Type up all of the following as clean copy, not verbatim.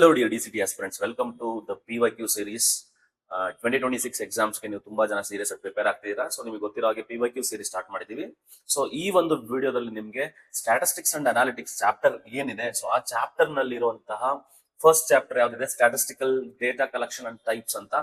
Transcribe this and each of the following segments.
Hello dear DCT aspirants, welcome to the PYQ series. 2026 ಎಕ್ಸಾಮ್ಸ್ಗೆ ನೀವು ತುಂಬಾ ಜನ ಸೀರಿಯಸ್ ಆಗಿ ಪ್ರಿಪೇರ್ ಆಗ್ತಿದ್ದೀರಾ. ಸೊ ನಿಮಗೆ ಗೊತ್ತಿರೋ ಹಾಗೆ PYQ ಸೀರೀಸ್ ಸ್ಟಾರ್ಟ್ ಮಾಡಿದೀವಿ. ಸೊ ಈ ಒಂದು ವಿಡಿಯೋದಲ್ಲಿ ನಿಮಗೆ ಸ್ಟ್ಯಾಟಿಸ್ಟಿಕ್ಸ್ ಅಂಡ್ ಅನಾಲಿಟಿಕ್ಸ್ ಚಾಪ್ಟರ್ ಏನಿದೆ, ಸೊ ಆ ಚಾಪ್ಟರ್ ನಲ್ಲಿ ಇರುವಂತಹ ಫಸ್ಟ್ ಚಾಪ್ಟರ್ ಯಾವ್ದಿದೆ, statistical data collection and types ಅಂತ.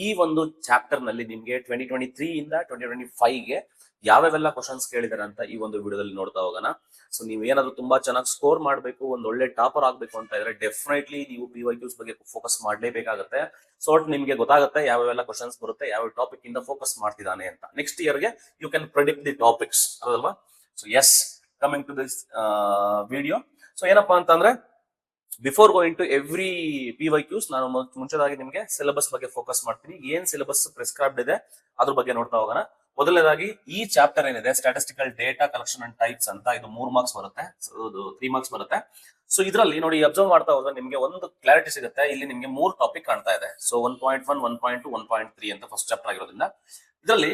ಈ ಒಂದು ಚಾಪ್ಟರ್ ನಲ್ಲಿ ನಿಮ್ಗೆ 2023 ಇಂದ 2025 ಗೆ ಯಾವ್ಯಾವೆಲ್ಲ ಕ್ವಶನ್ಸ್ ಕೇಳಿದಾರೆ ಅಂತ ಈ ಒಂದು ವಿಡಿಯೋದಲ್ಲಿ ನೋಡ್ತಾ ಹೋಗೋಣ. ಸೊ ನೀವು ಏನಾದ್ರು ತುಂಬಾ ಚೆನ್ನಾಗಿ ಸ್ಕೋರ್ ಮಾಡಬೇಕು, ಒಂದ್ ಒಳ್ಳೆ ಟಾಪರ್ ಆಗ್ಬೇಕು ಅಂತ ಇದ್ರೆ ಡೆಫಿನೆಟ್ಲಿ ನೀವು PYQs ಬಗ್ಗೆ ಫೋಕಸ್ ಮಾಡ್ಲೇಬೇಕಾಗುತ್ತೆ. ಸೊ ನಿಮ್ಗೆ ಗೊತ್ತಾಗುತ್ತೆ ಯಾವ್ಯಾವೆಲ್ಲ ಕ್ವಶನ್ಸ್ ಬರುತ್ತೆ, ಯಾವ ಟಾಪಿಕ್ ಇಂದ ಫೋಕಸ್ ಮಾಡ್ತಿದ್ದಾನೆ ಅಂತ. ನೆಕ್ಸ್ಟ್ ಇಯರ್ ಗೆ you can predict the topics, ಅದಲ್ವಾ? So yes, coming to this video. So ಏನಪ್ಪಾ ಅಂತಂದ್ರೆ, before going to every PYQs ನಾನು ಮುಂಚೆದಾಗಿ ನಿಮ್ಗೆ ಸಿಲೆಬಸ್ ಬಗ್ಗೆ ಫೋಕಸ್ ಮಾಡ್ತೀನಿ. ಏನ್ ಸಿಲೆಬಸ್ ಪ್ರಿಸ್ಕ್ರೈಬ್ಡ್ ಇದೆ ಅದ್ರ ಬಗ್ಗೆ ನೋಡ್ತಾ ಹೋಗೋಣ. ಮೊದಲನೇದಾಗಿ ಈ ಚಾಪ್ಟರ್ ಏನಿದೆ, statistical data collection and types ಅಂತ, ಇದು 3 ಮಾರ್ಕ್ಸ್ ಬರುತ್ತೆ, 3 ಮಾರ್ಕ್ಸ್ ಬರುತ್ತೆ. ಸೊ ಇದರಲ್ಲಿ ನೋಡಿ, ಅಬ್ಸರ್ವ್ ಮಾಡ್ತಾ ಹೋದ್ರೆ ನಿಮ್ಗೆ ಒಂದು ಕ್ಲಾರಿಟಿ ಸಿಗುತ್ತೆ. ಇಲ್ಲಿ ನಿಮ್ಗೆ 3 ಟಾಪಿಕ್ ಕಾಣ್ತಾ ಇದೆ. ಸೊ 1.1, 1.2, 1.3 ಅಂತ ಫಸ್ಟ್ ಚಾಪ್ಟರ್ ಆಗಿರೋದ್ರಿಂದ ಇದರಲ್ಲಿ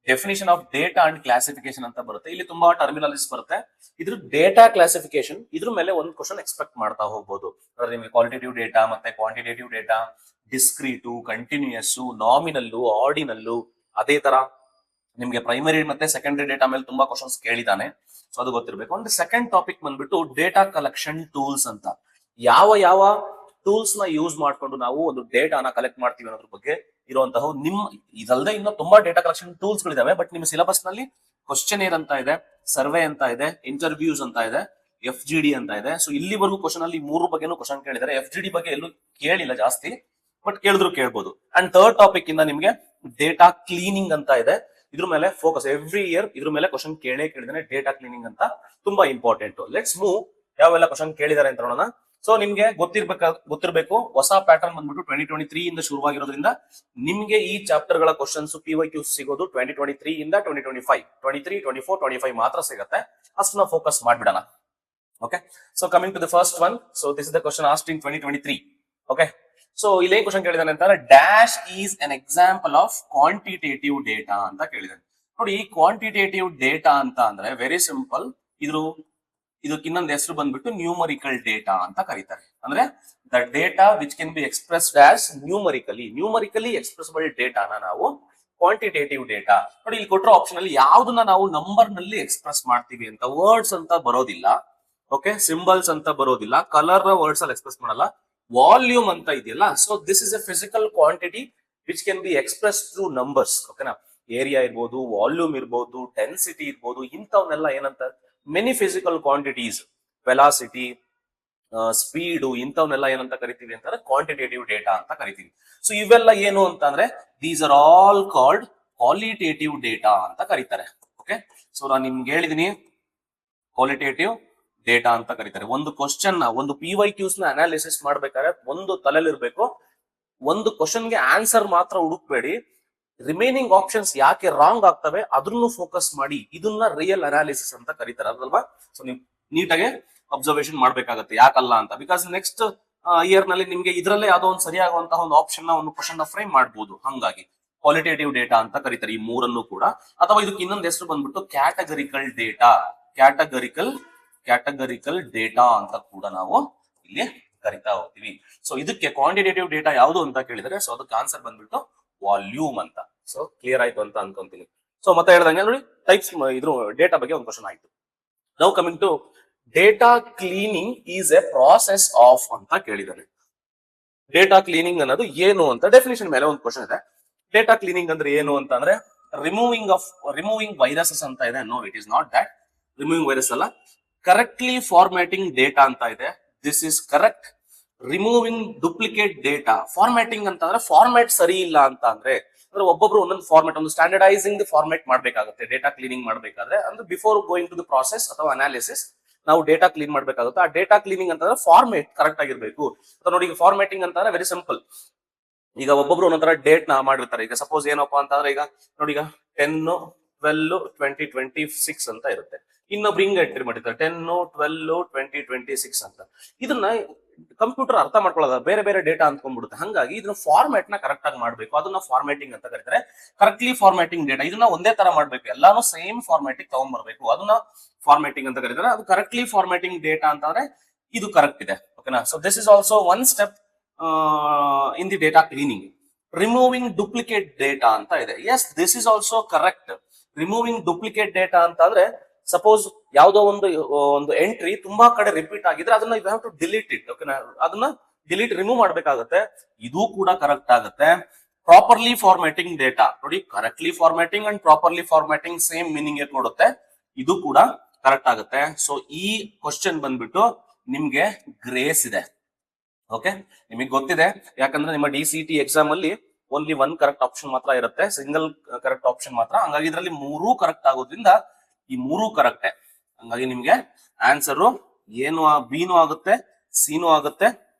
definition of data and classification ಅಂತ ಬರುತ್ತೆ. ಇಲ್ಲಿ ತುಂಬಾ ಟರ್ಮಿನಾಲಜೀಸ್ ಬರುತ್ತೆ. ಇದ್ರ ಡೇಟಾ ಕ್ಲಾಸಿಫಿಕೇಶನ್, ಇದ್ರ ಮೇಲೆ ಒಂದು ಕ್ವಶನ್ ಎಕ್ಸ್ಪೆಕ್ಟ್ ಮಾಡ್ತಾ ಹೋಗ್ಬೋದು. ಅಂದ್ರೆ ನಿಮ್ಗೆ ಕ್ವಾಲಿಟೇಟಿವ್ ಡೇಟಾ ಮತ್ತೆ ಕ್ವಾಂಟಿಟೇಟಿವ್ ಡೇಟಾ, ಡಿಸ್ಕ್ರೀಟು, ಕಂಟಿನ್ಯೂಯಸ್, ನಾಮಿನಲ್ಲು, ಆರ್ಡಿನಲ್ಲು, ಅದೇ ತರ ನಿಮ್ಗೆ ಪ್ರೈಮರಿ ಮತ್ತೆ ಸೆಕೆಂಡರಿ ಡೇಟಾ ಮೇಲೆ ತುಂಬಾ ಕ್ವಶನ್ಸ್ ಕೇಳಿದಾನೆ. ಸೊ ಅದು ಗೊತ್ತಿರಬೇಕು. ಒಂದು ಸೆಕೆಂಡ್ ಟಾಪಿಕ್ ಬಂದ್ಬಿಟ್ಟು ಡೇಟಾ ಕಲೆಕ್ಷನ್ ಟೂಲ್ಸ್ ಅಂತ. ಯಾವ ಯಾವ ಟೂಲ್ಸ್ ನ ಯೂಸ್ ಮಾಡ್ಕೊಂಡು ನಾವು ಒಂದು ಡೇಟಾನ ಕಲೆಕ್ಟ್ ಮಾಡ್ತೀವಿ ಅನ್ನೋದ್ರ ಬಗ್ಗೆ ಇರುವಂತಹ ಇದಲ್ಲದೆ ಇನ್ನೂ ತುಂಬಾ ಡೇಟಾ ಕಲೆಕ್ಷನ್ ಟೂಲ್ಸ್ ಗಳಿದಾವೆ. ಬಟ್ ನಿಮ್ಮ ಸಿಲೆಬಸ್ ನಲ್ಲಿ ಕ್ವಶನ್ ಅಂತ ಇದೆ, ಸರ್ವೆ ಅಂತ ಇದೆ, ಇಂಟರ್ವ್ಯೂಸ್ ಅಂತ ಇದೆ, FGD ಅಂತ ಇದೆ. ಸೊ ಇಲ್ಲಿವರೆಗೂ ಕ್ವಶನ್ ಅಲ್ಲಿ 3 ಬಗ್ಗೆನೂ ಕ್ವಶನ್ ಕೇಳಿದ್ದಾರೆ. FGD ಬಗ್ಗೆ ಎಲ್ಲೂ ಕೇಳಿಲ್ಲ ಜಾಸ್ತಿ, ಬಟ್ ಕೇಳಿದ್ರು ಕೇಳ್ಬೋದು. ಅಂಡ್ ಥರ್ಡ್ ಟಾಪಿಕ್ ಇಂದ ನಿಮ್ಗೆ ಡೇಟಾ ಕ್ಲೀನಿಂಗ್ ಅಂತ ಇದೆ. ಇದ್ರ ಮೇಲೆ ಫೋಕಸ್, ಎವ್ರಿ ಇಯರ್ ಇದ್ರ ಮೇಲೆ ಕ್ವಶನ್ ಕೇಳಿದಾನೆ. ಡೇಟಾ ಕ್ಲೀನಿಂಗ್ ಅಂತ ತುಂಬಾ ಇಂಪಾರ್ಟೆಂಟ್. ಲೆಟ್ಸ್ ಮೂವ್, ಯಾವೆಲ್ಲ ಕ್ವಶನ್ ಕೇಳಿದಾರೆ ಅಂತ ನೋಡೋಣ. ಸೊ ನಿಮ್ಗೆ ಗೊತ್ತಿರ್ಬೇಕು, ಹೊಸ ಪ್ಯಾಟರ್ನ್ ಬಂದ್ಬಿಟ್ಟು 2023 ಇಂದ ಶುರುವಾಗಿರೋದ್ರಿಂದ ನಿಮ್ಗೆ ಈ ಚಾಪ್ಟರ್ ಗಳ ಕ್ವಶನ್ಸ್ PYQs ಸಿಗೋದು 2023 ಇಂದ 2025, 23, 24, 25 ಮಾತ್ರ ಸಿಗುತ್ತೆ. ಅಷ್ಟನ್ನ ಫೋಕಸ್ ಮಾಡ್ಬಿಡೋಣ. Okay, so coming to the first one. So this is the question asked in 2023. Okay, so ಇಲ್ಲೇ ಕ್ವಶನ್ ಕೇಳಿದಾನೆ ಅಂತಂದ್ರೆ, dash is an example of quantitative data ಅಂತ ಕೇಳಿದಾನೆ. ನೋಡಿ, ಈ ಕ್ವಾಂಟಿಟೇಟಿವ್ ಡೇಟಾ ಅಂತ ಅಂದ್ರೆ ವೆರಿ ಸಿಂಪಲ್. ಇದಕ್ಕೆ ಇನ್ನೊಂದು ಹೆಸರು ಬಂದ್ಬಿಟ್ಟು ನ್ಯೂಮರಿಕಲ್ ಡೇಟಾ ಅಂತ ಕರೀತಾರೆ. ಅಂದ್ರೆ the data which can be expressed as numerically expressible ಡೇಟಾನ ನಾವು ಕ್ವಾಂಟಿಟೇಟಿವ್ ಡೇಟಾ. ನೋಡಿ, ಇಲ್ಲಿ ಕೊಟ್ಟಿರೋ ಆಪ್ಷನ್ ಅಲ್ಲಿ ಯಾವ್ದನ್ನ ನಾವು ನಂಬರ್ ನಲ್ಲಿ ಎಕ್ಸ್ಪ್ರೆಸ್ ಮಾಡ್ತೀವಿ ಅಂತ, ವರ್ಡ್ಸ್ ಅಂತ ಬರೋದಿಲ್ಲ, ಓಕೆ, ಸಿಂಬಲ್ಸ್ ಅಂತ ಬರೋದಿಲ್ಲ, ಕಲರ್ ವರ್ಡ್ಸ್ ಅಲ್ಲಿ ಎಕ್ಸ್ಪ್ರೆಸ್ ಮಾಡಲ್ಲ, ವಾಲ್ಯೂಮ್ ಅಂತ ಇದೆಯಲ್ಲ. So this is a physical quantity which can be express through numbers. ಓಕೆನಾ? ಏರಿಯಾ ಇರ್ಬೋದು, ವಾಲ್ಯೂಮ್ ಇರ್ಬೋದು, ಡೆನ್ಸಿಟಿ ಇರ್ಬೋದು, ಇಂಥವನ್ನೆಲ್ಲ ಏನಂತ, many physical quantities, velocity, speed, ಇಂಥವನ್ನೆಲ್ಲ ಏನಂತ ಕರಿತೀವಿ ಅಂತಂದ್ರೆ ಕ್ವಾಂಟಿಟೇಟಿವ್ ಡೇಟಾ ಅಂತ ಕರಿತೀವಿ. ಸೊ ಇವೆಲ್ಲ ಏನು ಅಂತಂದ್ರೆ these are all called qualitative data ಅಂತ ಕರೀತಾರೆ. ಓಕೆ, ಸೊ ನಾನು ನಿಮ್ಗೆ ಹೇಳಿದೀನಿ ಕ್ವಾಲಿಟೇಟಿವ್ ಡೇಟಾ ಅಂತ ಕರೀತಾರೆ. ಒಂದು ಕ್ವಶನ್ ನ, ಒಂದು PYQs ನ ಅನಾಲಿಸಿಸ್ ಮಾಡ್ಬೇಕಾದ್ರೆ ಒಂದು ತಲೆಲಿರ್ಬೇಕು, ಒಂದು ಕ್ವಶನ್ಗೆ ಆನ್ಸರ್ ಮಾತ್ರ ಹುಡುಕ್ಬೇಡಿ, ರಿಮೈನಿಂಗ್ ಆಪ್ಷನ್ಸ್ ಯಾಕೆ ರಾಂಗ್ ಆಗ್ತವೆ ಅದ್ರನ್ನು ಫೋಕಸ್ ಮಾಡಿ. ಇದನ್ನ ರಿಯಲ್ ಅನಾಲಿಸಿಸ್ ಅಂತ ಕರೀತಾರೆ, ಅದಲ್ವಾ? ಸೊ ನೀವು ನೀಟಾಗಿ ಅಬ್ಸರ್ವೇಷನ್ ಮಾಡ್ಬೇಕಾಗತ್ತೆ ಯಾಕಲ್ಲ ಅಂತ. ಬಿಕಾಸ್ ನೆಕ್ಸ್ಟ್ ಇಯರ್ ನಲ್ಲಿ ನಿಮ್ಗೆ ಇದ್ರಲ್ಲೇ ಯಾವ್ದೋ ಒಂದು ಸರಿಯಾಗುವಂತಹ ಒಂದು ಆಪ್ಷನ್ ನ, ಒಂದು ಕ್ವಶನ್ ನ ಫ್ರೇಮ್ ಮಾಡ್ಬೋದು. ಹಂಗಾಗಿ ಕ್ವಾಲಿಟೇಟಿವ್ ಡೇಟಾ ಅಂತ ಕರೀತಾರೆ ಈ ಮೂರನ್ನು ಕೂಡ. ಅಥವಾ ಇದಕ್ಕೆ ಇನ್ನೊಂದು ಹೆಸರು ಬಂದ್ಬಿಟ್ಟು ಕ್ಯಾಟಗರಿಕಲ್ ಡೇಟಾ, ಕ್ಯಾಟಗರಿಕಲ್ ಡೇಟಾ ಅಂತ ಕೂಡ ನಾವು ಇಲ್ಲಿ ಕರಿತಾ ಹೋಗ್ತೀವಿ. ಸೊ ಇದಕ್ಕೆ ಕ್ವಾಂಟಿಟೇಟಿವ್ ಡೇಟಾ ಯಾವುದು ಅಂತ ಕೇಳಿದರೆ, ಸೊ ಅದಕ್ಕೆ ಆನ್ಸರ್ ಬಂದ್ಬಿಟ್ಟು ವಾಲ್ಯೂಮ್ ಅಂತ. ಸೊ ಕ್ಲಿಯರ್ ಆಯ್ತು ಅಂತ ಅನ್ಕೊಂತೀನಿ. ಸೊ ಮತ್ತೆ ಹೇಳ್ದಂಗೆ ನೋಡಿ, ಟೈಪ್ಸ್ ಇದ್ರ ಡೇಟಾ ಬಗ್ಗೆ ಒಂದು ಕ್ವಶನ್ ಆಯ್ತು. ನಾವು coming to data cleaning is a process of ಅಂತ ಕೇಳಿದ್ದಾರೆ. ಡೇಟಾ ಕ್ಲೀನಿಂಗ್ ಅನ್ನೋದು ಏನು ಅಂತ ಡೆಫಿನೇಷನ್ ಮೇಲೆ ಒಂದು ಕ್ವಶನ್ ಇದೆ. ಡೇಟಾ ಕ್ಲೀನಿಂಗ್ ಅಂದ್ರೆ ಏನು ಅಂತ ಅಂದ್ರೆ, ರಿಮೂವಿಂಗ್ ವೈರಸಸ್ ಅಂತ ಇದೆ. No, it is not that. Removing virus ಅಲ್ಲ, ಕರೆಕ್ಟ್ಲಿ ಫಾರ್ಮ್ಯಾಟಿಂಗ್ ಡೇಟಾ ಅಂತ ಇದೆ. This is correct. Removing duplicate data. Formatting ಅಂತಂದ್ರೆ ಫಾರ್ಮ್ಯಾಟ್ ಸರಿ ಇಲ್ಲ ಅಂತ ಅಂದ್ರೆ ಒಬ್ಬೊಬ್ರು ಒಂದೊಂದು ಫಾರ್ಮ್ಯಾಟ್, ಒಂದು ಸ್ಟ್ಯಾಂಡರ್ಡೈಸಿಂಗ್ ಫಾರ್ಮ್ಯಾಟ್ ಮಾಡ್ಬೇಕಾಗುತ್ತೆ ಡೇಟಾ ಕ್ಲೀನಿಂಗ್ ಮಾಡ್ಬೇಕಾದ್ರೆ. ಅಂದ್ರೆ before going to the process ಅಥವಾ ಅನಾಲಿಸಿಸ್ ನಾವು ಡೇಟಾ ಕ್ಲೀನ್ ಮಾಡ್ಬೇಕಾಗುತ್ತೆ. ಆ ಡೇಟಾ ಕ್ಲೀನಿಂಗ್ ಅಂತಂದ್ರೆ ಫಾರ್ಮ್ಯಾಟ್ ಕರೆಕ್ಟ್ ಆಗಿರ್ಬೇಕು. ನೋಡಿ, ಈಗ ಫಾರ್ಮ್ಯಾಟಿಂಗ್ ಅಂತಂದ್ರೆ ವೆರಿ ಸಿಂಪಲ್. ಈಗ ಒಬ್ಬೊಬ್ರು ಒಂದೊಂದರ ಡೇಟ್ ನ ಮಾಡಿರ್ತಾರೆ. ಈಗ ಸಪೋಸ್ ಏನಪ್ಪಾ ಅಂತಂದ್ರೆ, ಈಗ ನೋಡಿ, ಈಗ 10, 12, 2026 ಅಂತ ಇರುತ್ತೆ. ಇನ್ನೊಬ್ರು ಹಿಂಗ್ ಎಂಟ್ರಿ ಮಾಡಿರ್ತಾರೆ 10, 12, 2026 ಅಂತ. ಇದನ್ನ ಕಂಪ್ಯೂಟರ್ ಅರ್ಥ ಮಾಡ್ಕೊಳ್ಳೋದ, ಬೇರೆ ಬೇರೆ ಡೇಟಾ ಅಂದ್ಕೊಂಡ್ಬಿಡುತ್ತೆ. ಹಂಗಾಗಿ ಇದನ್ನ ಫಾರ್ಮ್ಯಾಟ್ ನ ಕರೆಕ್ಟ್ ಆಗಿ ಮಾಡ್ಬೇಕು. ಅದನ್ನ ಫಾರ್ಮ್ಯಾಟಿಂಗ್ ಅಂತ ಕರೀತಾರೆ. ಕರೆಕ್ಟ್ಲಿ ಫಾರ್ಮ್ಯಾಟಿಂಗ್ ಡೇಟಾ, ಇದನ್ನ ಒಂದೇ ತರ ಮಾಡ್ಬೇಕು, ಎಲ್ಲಾನು ಸೇಮ್ ಫಾರ್ಮ್ಯಾಟಿಂಗ್ ತಗೊಂಡ್ಬರ್ಬೇಕು. ಅದನ್ನ ಫಾರ್ಮ್ಯಾಟಿಂಗ್ ಅಂತ ಕರೀತಾರೆ. ಅದು ಕರೆಕ್ಟ್ಲಿ ಫಾರ್ಮ್ಯಾಟಿಂಗ್ ಡೇಟಾ ಅಂತಂದ್ರೆ ಇದು ಕರೆಕ್ಟ್ ಇದೆ. ಓಕೆನಾ. So this is also one step in the data cleaning. Removing duplicate data ಅಂತ ಇದೆ. Yes, this is also correct. Removing duplicate data ಅಂತ ಅಂದ್ರೆ ಸಪೋಸ್ ಯಾವುದೋ ಒಂದು ಎಂಟ್ರಿ ತುಂಬಾ ಕಡೆ ರಿಪೀಟ್ ಆಗಿದ್ರೆ ಅದನ್ನ you have to delete it. ಓಕೆನಾ, ಅದನ್ನ ರಿಮೂವ್ ಮಾಡ್ಬೇಕಾಗತ್ತೆ. ಇದು ಕೂಡ ಕರೆಕ್ಟ್ ಆಗುತ್ತೆ. ಪ್ರಾಪರ್ಲಿ ಫಾರ್ಮ್ಯಾಟಿಂಗ್ ಡೇಟಾ ನೋಡಿ, correctly formatting and properly formatting same meaning ಕೊಡುತ್ತೆ. ಇದು ಕೂಡ ಕರೆಕ್ಟ್ ಆಗುತ್ತೆ. ಸೊ ಈ ಕ್ವಶನ್ ಬಂದ್ಬಿಟ್ಟು ನಿಮ್ಗೆ ಗ್ರೇಸ್ ಇದೆ. ಓಕೆ, ನಿಮಗೆ ಗೊತ್ತಿದೆ, ಯಾಕಂದ್ರೆ ನಿಮ್ಮ DCT ಎಕ್ಸಾಮ್ ಅಲ್ಲಿ ಓನ್ಲಿ ಒನ್ ಕರೆಕ್ಟ್ ಆಪ್ಷನ್ ಮಾತ್ರ ಇರುತ್ತೆ, ಸಿಂಗಲ್ ಕರೆಕ್ಟ್ ಆಪ್ಷನ್ ಮಾತ್ರ. ಹಂಗಾಗಿ ಇದರಲ್ಲಿ ಮೂರೂ ಕರೆಕ್ಟ್ ಆಗೋದ್ರಿಂದ ಈ ಮೂರೂ ಕರೆಕ್ಟೇ. ಹಂಗಾಗಿ ನಿಮ್ಗೆ ಆನ್ಸರ್ ಏನು ಬಿನೂ ಆಗುತ್ತೆ, ಸಿನೂ ಆಗುತ್ತೆ,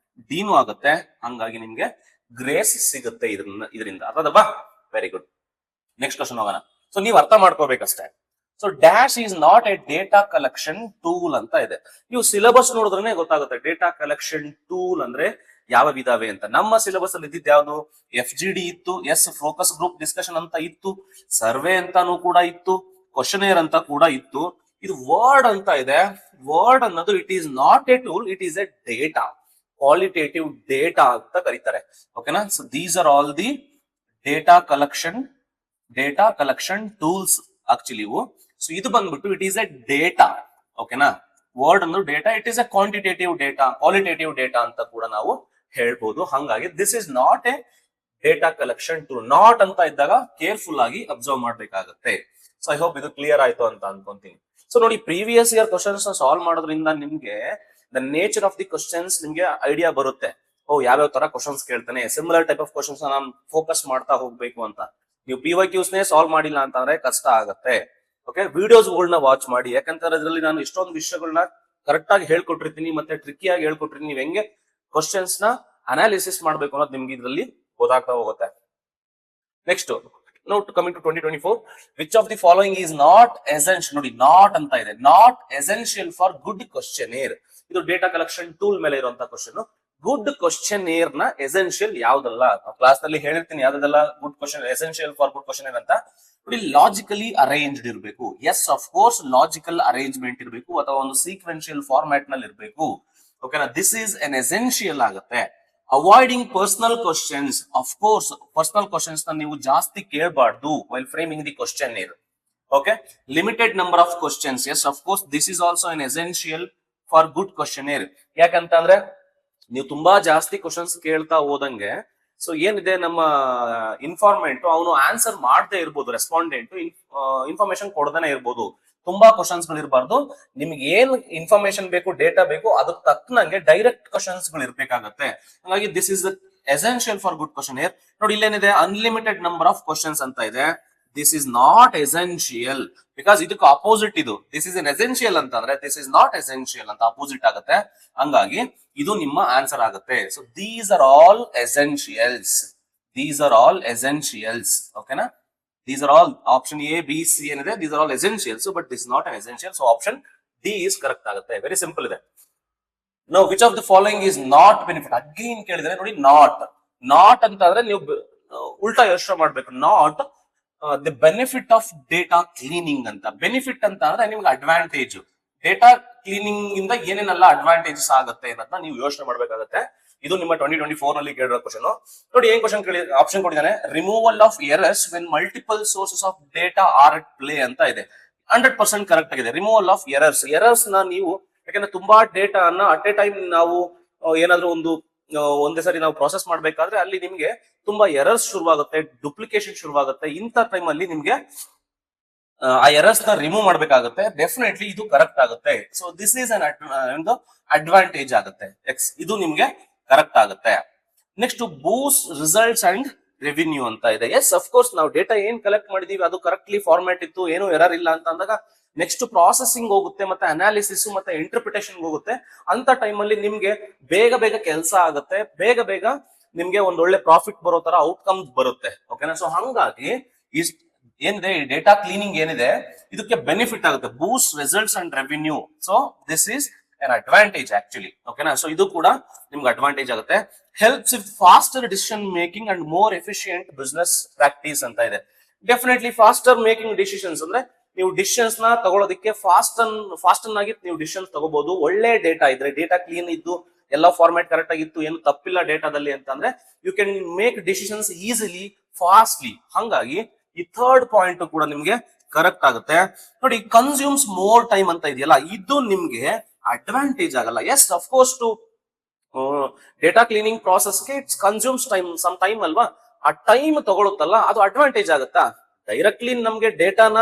ಡಿನೂ ಆಗುತ್ತೆ. ಹಂಗಾಗಿ ನಿಮ್ಗೆ ಗ್ರೇಸ್ ಸಿಗುತ್ತೆ ಇದರಿಂದ. ಅರ್ಥದವಾ? Very good. ನೆಕ್ಸ್ಟ್ ಕ್ವಶನ್ ಹೋಗೋಣ. ಸೊ ನೀವು ಅರ್ಥ ಮಾಡ್ಕೋಬೇಕಷ್ಟೇ. So dash is not a data collection tool ಅಂತ ಇದೆ. ನೀವು ಸಿಲೆಬಸ್ ನೋಡಿದ್ರೆ ಗೊತ್ತಾಗುತ್ತೆ ಡೇಟಾ ಕಲೆಕ್ಷನ್ ಟೂಲ್ ಅಂದ್ರೆ ಯಾವ ವಿಧಾವೆ ಅಂತ. ನಮ್ಮ ಸಿಲೆಬಸ್ ಅಲ್ಲಿ ಇದ್ದಿದ್ದು ಯಾವ್ದು? FGD ಇತ್ತು, ಎಸ್ ಫೋಕಸ್ ಗ್ರೂಪ್ ಡಿಸ್ಕಷನ್ ಅಂತ ಇತ್ತು, ಸರ್ವೆ ಅಂತಾನು ಕೂಡ ಇತ್ತು, ಕ್ವಶನೇರ್ ಅಂತ ಕೂಡ ಇತ್ತು. ಇದು ವರ್ಡ್ ಅಂತ ಇದೆ. ವರ್ಡ್ ಅನ್ನೋದು it is not A tool, it is a data, qualitative data ಅಂತ ಕರೀತಾರೆ. ಓಕೆನಾ. So these are all the data collection tools actually ಇವು. ಸೊ ಇದು ಬಂದ್ಬಿಟ್ಟು ಇಟ್ ಈಸ್ ಎ ಡೇಟಾ. ಓಕೆನಾ. ವರ್ಡ್ ಅಂದ್ರೆ data, it is A quantitative data, qualitative data ಅಂತ ಕೂಡ ನಾವು ಹೇಳ್ಬೋದು. ಹಂಗಾಗಿ this is not a data collection tool. Not ಅಂತ ಇದ್ದಾಗ ಕೇರ್ಫುಲ್ ಆಗಿ ಅಬ್ಸರ್ವ್ ಮಾಡ್ಬೇಕಾಗತ್ತೆ. ಸೊ ಐ ಹೋಪ್ ಇದು ಕ್ಲಿಯರ್ ಆಯ್ತು ಅಂತ ಅನ್ಕೊಂತೀನಿ. ಸೊ ನೋಡಿ, ಪ್ರೀವಿಯಸ್ ಇಯರ್ ಕ್ವಶನ್ಸ್ ಸಾಲ್ವ್ ಮಾಡೋದ್ರಿಂದ ನಿಮ್ಗೆ the nature of the questions ನಿಮ್ಗೆ ಐಡಿಯಾ ಬರುತ್ತೆ. ಯಾವ್ಯಾವ ತರ ಕ್ವಶನ್ಸ್ ಕೇಳ್ತಾನೆ, ಸಿಮಿಲರ್ ಟೈಪ್ ಆಫ್ ಕ್ವಶನ್ಸ್ ನಾನು ಫೋಕಸ್ ಮಾಡ್ತಾ ಹೋಗ್ಬೇಕು ಅಂತ. ನೀವು PYQs ನೇ ಸಾಲ್ವ್ ಮಾಡಿಲ್ಲ ಅಂತಂದ್ರೆ ಕಷ್ಟ ಆಗತ್ತೆ. ಓಕೆ, ವಿಡಿಯೋಸ್ ಗಳನ್ನ ವಾಚ್ ಮಾಡಿ, ಯಾಕಂದ್ರೆ ಅದರಲ್ಲಿ ನಾನು ಇಷ್ಟೊಂದು ವಿಷಯಗಳನ್ನ ಕರೆಕ್ಟ್ ಆಗಿ ಹೇಳ್ಕೊಟ್ಟಿರ್ತೀನಿ, ಮತ್ತೆ ಟ್ರಿಕ್ಕಿ ಆಗಿ ಹೇಳ್ಕೊಟ್ಟಿರ್ತೀನಿ. ನೀವು ಹೆಂಗೆ ಕ್ವಶನ್ಸ್ ನ ಅನಾಲಿಸಿಸ್ ಮಾಡ್ಬೇಕು ಅನ್ನೋದು ನಿಮ್ಗೆ ಇದರಲ್ಲಿ ಗೊತ್ತಾಗ್ತಾ ಹೋಗುತ್ತೆ. Next now coming to 2024, which of the following is not essential? ನೋಡಿ, ನಾಟ್ ಅಂತ ಇದೆ. Not essential for good questionnaire. ಇದು ಡೇಟಾ ಕಲೆಕ್ಷನ್ ಟೂಲ್ ಮೇಲೆ ಇರುವಂತ ಕ್ವಶನ್. ಗುಡ್ ಕ್ವಶನೇರ್ ನ ಎಸೆನ್ಷಿಯಲ್ ಯಾವ್ದಲ್ಲ? ಕ್ಲಾಸ್ ನಲ್ಲಿ ಹೇಳಿರ್ತೀನಿ ಯಾವ್ದೆಲ್ಲ good question essential for good questionnaire ಅಂತ. ನೋಡಿ, ಲಾಜಿಕಲಿ ಅರೇಂಜ್ಡ್ ಇರಬೇಕು. Yes, of course logical arrangement ಇರಬೇಕು, ಅಥವಾ ಒಂದು ಸೀಕ್ವೆನ್ಷಿಯಲ್ ಫಾರ್ಮ್ಯಾಟ್ ನಲ್ಲಿ ಇರಬೇಕು. ಓಕೆನಾ, ದಿಸ್ ಈಸ್ ಎನ್ ಎಸೆನ್ಷಿಯಲ್ ಆಗುತ್ತೆ. Avoiding personal questions, of course personal questions ನ ನೀವು ಜಾಸ್ತಿ ಕೇಳಬಾರ್ದು while framing the questionnaire. Okay, limited number of questions, yes of course this is also an essential for good questionnaire. ಯಾಕಂತಂದ್ರೆ ನೀವು ತುಂಬಾ ಜಾಸ್ತಿ questions ಕೇಳ್ತಾ ಹೋದಂಗೆ, ಸೊ ಏನಿದೆ ನಮ್ಮ ಇನ್ಫಾರ್ಮೆಂಟ್ ಅವನು ಆನ್ಸರ್ ಮಾಡದೇ ಇರ್ಬೋದು, ರೆಸ್ಪಾಂಡೆಂಟ್ ಇನ್ಫಾರ್ಮೇಶನ್ ಕೊಡದೇನೆ ಇರ್ಬೋದು. ತುಂಬಾ ಕ್ವಶನ್ಸ್ ಗಳು ಇರಬಾರ್ದು. ನಿಮ್ಗೆ ಏನ್ ಇನ್ಫಾರ್ಮೇಶನ್ ಬೇಕು, ಡೇಟಾ ಬೇಕು, ಅದಕ್ಕೆ ತಕ್ಕನಂಗೆ ಡೈರೆಕ್ಟ್ ಕ್ವಶನ್ಸ್ ಗಳು ಇರ್ಬೇಕಾಗತ್ತೆ. ಹಾಗಾಗಿ this is essential for good questionnaire. ನೋಡಿ, ಇಲ್ಲೇನಿದೆ ಅನ್ಲಿಮಿಟೆಡ್ ನಂಬರ್ ಆಫ್ ಕ್ವಶನ್ಸ್ ಅಂತ ಇದೆ. This is not essential, because ಇದಕ್ಕೆ ಅಪೋಸಿಟ್ ಇದು. ದಿಸ್ ಇಸ್ ಎನ್ ಎಸೆನ್ಷಿಯಲ್ ಅಂತಂದ್ರೆ ದಿಸ್ ಇಸ್ ನಾಟ್ ಎಸೆನ್ಷಿಯಲ್ ಅಂತ ಅಪೋಸಿಟ್ ಆಗುತ್ತೆ. ಹಂಗಾಗಿ ಇದು ನಿಮ್ಮ ಆನ್ಸರ್ ಆಗುತ್ತೆ. So these are all essentials. ಓಕೆನಾ. These are all option A, B, C ಏನಿದೆ, these are all essentials, but this is not an essential. So option D is correct ಆಗುತ್ತೆ. Very simple ಇದೆ. Now which of the following is not benefit? Again ಕೇಳಿದ್ರೆ ನೋಡಿ, not ಅಂತಂದ್ರೆ ನೀವು ಉಲ್ಟಾ ಯೋಚನೆ ಮಾಡ್ಬೇಕು. Not the benefit of data cleaning ಅಂತ. ಬೆನಿಫಿಟ್ ಅಂತ ಅಂದ್ರೆ ನಿಮ್ಗೆ ಅಡ್ವಾಂಟೇಜ್. ಡೇಟಾ ಕ್ಲೀನಿಂಗ್ ಇಂದ ಏನೇನೆಲ್ಲ ಅಡ್ವಾಂಟೇಜಸ್ ಆಗುತ್ತೆ ಅನ್ನೋದನ್ನ ನೀವು ಯೋಚನೆ ಮಾಡ್ಬೇಕಾಗತ್ತೆ. ಇದು ನಿಮ್ಮ 2024 ನಲ್ಲಿ ಕೇಳಿರೋ ಕ್ವಶನ್. ನೋಡಿ, ಏನ್ ಕ್ವಶನ್ ಆಪ್ಷನ್ ಕೊಟ್ಟಿದ್ದಾನೆ. Removal of errors when multiple sources of data are at play ಅಂತ ಇದೆ. 100% ಕರೆಕ್ಟ್ ಆಗಿದೆ. ರಿಮೂವಲ್ ಆಫ್ ಎರರ್ಸ್ ನ ನೀವು, ಯಾಕಂದ್ರೆ ತುಂಬಾ ಡೇಟಾ ಅನ್ನ ಅಟ್ ಎ ಟೈಮ್ ನಾವು ಏನಾದ್ರೂ ಒಂದೇ ಸರಿ ನಾವು ಪ್ರಾಸೆಸ್ ಮಾಡ್ಬೇಕಾದ್ರೆ ಅಲ್ಲಿ ನಿಮ್ಗೆ ತುಂಬಾ ಎರರ್ಸ್ ಶುರುವಾಗುತ್ತೆ, ಡುಪ್ಲಿಕೇಶನ್ ಶುರುವಾಗುತ್ತೆ. ಇಂಥ ಟೈಮ್ ಅಲ್ಲಿ ನಿಮ್ಗೆ ಆ ಎರರ್ಸ್ ನ ರಿಮೂವ್ ಮಾಡ್ಬೇಕಾಗುತ್ತೆ. ಡೆಫಿನೆಟ್ಲಿ ಇದು ಕರೆಕ್ಟ್ ಆಗುತ್ತೆ. ಸೊ ದಿಸ್ ಈಸ್ ಒಂದು ಅಡ್ವಾಂಟೇಜ್ ಆಗುತ್ತೆ. ಇದು ನಿಮ್ಗೆ ಕರೆಕ್ಟ್ ಆಗುತ್ತೆ. Next Boost results and revenue ಅಂತ ಇದೆ. ಎಸ್, ಅಫ್ ಕೋರ್ಸ್ ನಾವು ಡೇಟಾ ಏನ್ ಕಲೆಕ್ಟ್ ಮಾಡಿದೀವಿ ಅದು ಕರೆಕ್ಟ್ಲಿ ಫಾರ್ಮ್ಯಾಟ್ ಇತ್ತು, ಏನು ಎರರ್ ಇಲ್ಲ ಅಂತ ಅಂದಾಗ ನೆಕ್ಸ್ಟ್ ಪ್ರಾಸೆಸಿಂಗ್ ಹೋಗುತ್ತೆ, ಮತ್ತೆ ಅನಾಲಿಸಿಸ್ ಮತ್ತೆ ಇಂಟರ್ಪ್ರಿಟೇಷನ್ ಹೋಗುತ್ತೆ. ಅಂತ ಟೈಮ್ ಅಲ್ಲಿ ನಿಮ್ಗೆ ಬೇಗ ಕೆಲಸ ಆಗುತ್ತೆ, ಬೇಗ ನಿಮ್ಗೆ ಒಂದೊಳ್ಳೆ ಪ್ರಾಫಿಟ್ ಬರೋ ತರ ಔಟ್ಕಮ್ಸ್ ಬರುತ್ತೆ. ಓಕೆನಾ. ಸೊ ಹಂಗಾಗಿ ಏನಿದೆ ಈ ಡೇಟಾ ಕ್ಲೀನಿಂಗ್ ಏನಿದೆ ಇದಕ್ಕೆ ಬೆನಿಫಿಟ್ ಆಗುತ್ತೆ. Boost results and revenue. So this is an advantage actually. ಓಕೆನಾ. ಸೊ ಇದು ಕೂಡ ನಿಮ್ಗೆ ಅಡ್ವಾಂಟೇಜ್ ಆಗುತ್ತೆ. Helps in faster decision making and more efficient business practice ಅಂತ ಇದೆ. ಡೆಫಿನೆಟ್ಲಿ ಫಾಸ್ಟರ್ ಮೇಕಿಂಗ್ ಡಿಸಿಷನ್ಸ್ ಅಂದ್ರೆ ನೀವು ಡಿಸಿಷನ್ಸ್ ನ ತಗೊಳ್ಳೋದಕ್ಕೆ ಫಾಸ್ಟ್ ಆಗಿ ನೀವು ಡಿಸಿಷನ್ಸ್ ತಗೋಬಹುದು. ಒಳ್ಳೆ ಡೇಟಾ ಇದ್ರೆ, ಡೇಟಾ ಕ್ಲೀನ್ ಇದ್ದು ಎಲ್ಲ ಫಾರ್ಮ್ಯಾಟ್ ಕರೆಕ್ಟ್ ಆಗಿತ್ತು, ಏನು ತಪ್ಪಿಲ್ಲ ಡೇಟಾದಲ್ಲಿ ಅಂತಂದ್ರೆ you can make decisions easily, fastly. ಹಂಗಾಗಿ ಈ ಥರ್ಡ್ ಪಾಯಿಂಟ್ ಕೂಡ ನಿಮ್ಗೆ ಕರೆಕ್ಟ್ ಆಗುತ್ತೆ. ನೋಡಿ, ಕನ್ಸ್ಯೂಮ್ಸ್ ಮೋರ್ ಟೈಮ್ ಅಂತ ಇದೆಯಲ್ಲ, ಇದು ನಿಮ್ಗೆ ಅಡ್ವಾಂಟೇಜ್ ಆಗಲ್ಲ. Yes, of course to data cleaning ಪ್ರಾಸೆಸ್ಗೆ it's consumes time, some time ಅಲ್ವಾ, ಆ ಟೈಮ್ ತಗೊಳುತ್ತಲ್ಲ, ಅದು ಅಡ್ವಾಂಟೇಜ್ ಆಗುತ್ತಾ? ಡೈರೆಕ್ಟ್ಲಿ ನಮ್ಗೆ ಡೇಟಾನ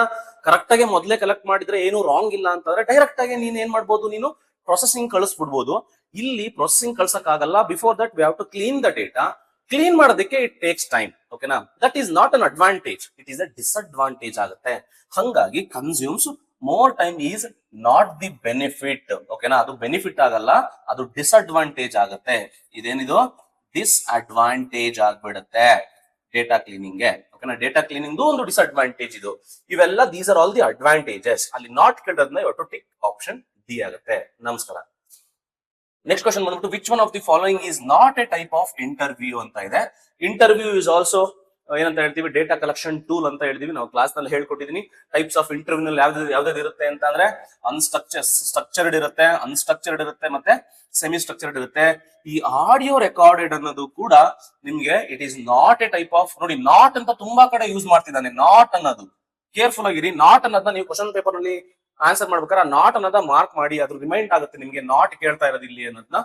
ಕರೆಕ್ಟ್ ಆಗಿ ಮೊದಲೇ ಕಲೆಕ್ಟ್ ಮಾಡಿದ್ರೆ ಏನು ರಾಂಗ್ ಇಲ್ಲ ಅಂತಂದ್ರೆ ಡೈರೆಕ್ಟ್ ಆಗಿ ನೀನ್ ಏನ್ ಮಾಡ್ಬೋದು, ನೀನು ಪ್ರೊಸೆಸಿಂಗ್ ಕಳಿಸ್ಬಿಡ್ಬೋದು. ಇಲ್ಲಿ ಪ್ರೊಸೆಸಿಂಗ್ ಕಳ್ಸಕ್ ಆಗಲ್ಲ. Before that we have to clean the data. Clean ಮಾಡೋದಕ್ಕೆ ಇಟ್ ಟೇಕ್ಸ್ ಟೈಮ್. ಓಕೆನಾ? That is not an advantage, it is a disadvantage ಆಗುತ್ತೆ. ಹಂಗಾಗಿ consumes more time is not the benefit. ಓಕೆನಾ? ಅದು ಬೆನಿಫಿಟ್ ಆಗಲ್ಲ, ಅದು ಡಿಸ್ಅಡ್ವಾಂಟೇಜ್ ಆಗುತ್ತೆ. ಇದೇನಿದು ಡಿಸ್ಅಡ್ವಾಂಟೇಜ್ ಆಗ್ಬಿಡುತ್ತೆ ಡೇಟಾ ಕ್ಲೀನಿಂಗ್ ಗೆ. ಓಕೆನಾ? ಡೇಟಾ ಕ್ಲೀನಿಂಗ್ ಒಂದು ಡಿಸ್ಅಡ್ವಾಂಟೇಜ್ ಇದು. ಇವೆಲ್ಲ these are all the advantages. ಅಲ್ಲಿ ನಾಟ್ ಕೇಳೋದನ್ನ you have to take option D ಆಗುತ್ತೆ. ನಮಸ್ಕಾರ. ನೆಕ್ಸ್ಟ್ ಕ್ವಶನ್ ಬಂದ್ಬಿಟ್ಟು which one of the following is not a type of interview ಅಂತ ಇದೆ. ಇಂಟರ್ವ್ಯೂ ಇಸ್ ಆಲ್ಸೋ ಏನಂತ ಹೇಳ್ತೀವಿ, ಡೇಟಾ ಕಲೆಕ್ಷನ್ ಟೂಲ್ ಅಂತ ಹೇಳ್ತೀವಿ. ನಾವು ಕ್ಲಾಸ್ ನಲ್ಲಿ ಹೇಳ್ಕೊಟ್ಟಿದೀನಿ ಟೈಪ್ಸ್ ಆಫ್ ಇಂಟರ್ವ್ಯೂ ನಲ್ಲಿ ಯಾವ್ದಾವ್ದು ಇರುತ್ತೆ ಅಂತ ಅಂದ್ರೆ ಸ್ಟ್ರಕ್ಚರ್ಡ್ ಇರುತ್ತೆ, ಅನ್ಸ್ಟ್ರಕ್ಚರ್ಡ್ ಇರುತ್ತೆ, ಮತ್ತೆ ಸೆಮಿ ಸ್ಟ್ರಕ್ಚರ್ಡ್ ಇರುತ್ತೆ. ಈ ಆಡಿಯೋ ರೆಕಾರ್ಡೆಡ್ ಅನ್ನೋದು ಕೂಡ ನಿಮ್ಗೆ it is not a type of. ನೋಡಿ, ನಾಟ್ ಅಂತ ತುಂಬಾ ಕಡೆ ಯೂಸ್ ಮಾಡ್ತಿದ್ದಾನೆ. ನಾಟ್ ಅನ್ನೋದು ಕೇರ್ಫುಲ್ ಆಗಿರಿ. ನಾಟ್ ಅನ್ನೋದನ್ನ ನೀವು ಕ್ವಶನ್ ಪೇಪರ್ ಅಲ್ಲಿ ಆನ್ಸರ್ ಮಾಡ್ಬೇಕಾದ್ರೆ ನಾಟ್ ಅನ್ನೋದ ಮಾರ್ಕ್ ಮಾಡಿ, ಅದು ರಿಮೈಂಡ್ ಆಗುತ್ತೆ ನಿಮ್ಗೆ ನಾಟ್ ಕೇಳ್ತಾ ಇರೋದು ಇಲ್ಲಿ ಅನ್ನೋದನ್ನ